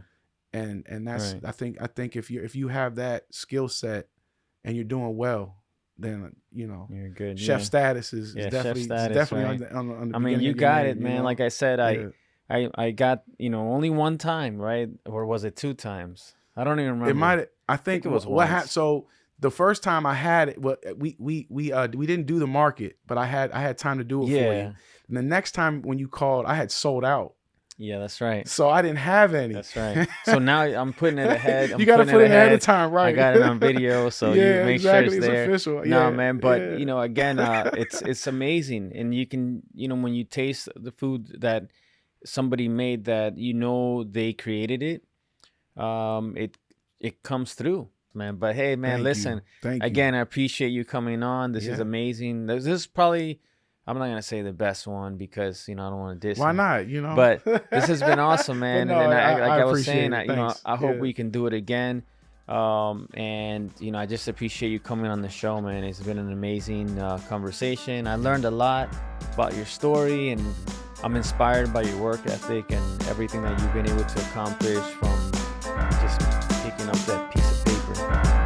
And that's right. I think if you have that skill set and you're doing well, then you're good. Chef status is definitely right. on the I mean, you got it, man. Like I said, I got only one time, right? Or was it 2 times? I don't even remember. I think it was once. So the first time I had it, we didn't do the market, but I had time to do it for you. And the next time when you called, I had sold out. Yeah, that's right. So I didn't have any. That's right. So now I'm putting it ahead. You got to put it ahead of time, right? I got it on video, so you make sure it's there. Official. No, man, but again, it's amazing, and you can, when you taste the food that somebody made that they created it, it comes through, man. But hey, man, listen. Thank you. Again, I appreciate you coming on. This is amazing. This is probably, I'm not gonna say the best one because I don't want to diss. Why not? But this has been awesome, man. No, and I was saying, I hope we can do it again. And I just appreciate you coming on the show, man. It's been an amazing conversation. I learned a lot about your story, and I'm inspired by your work ethic and everything that you've been able to accomplish from just picking up that piece of paper.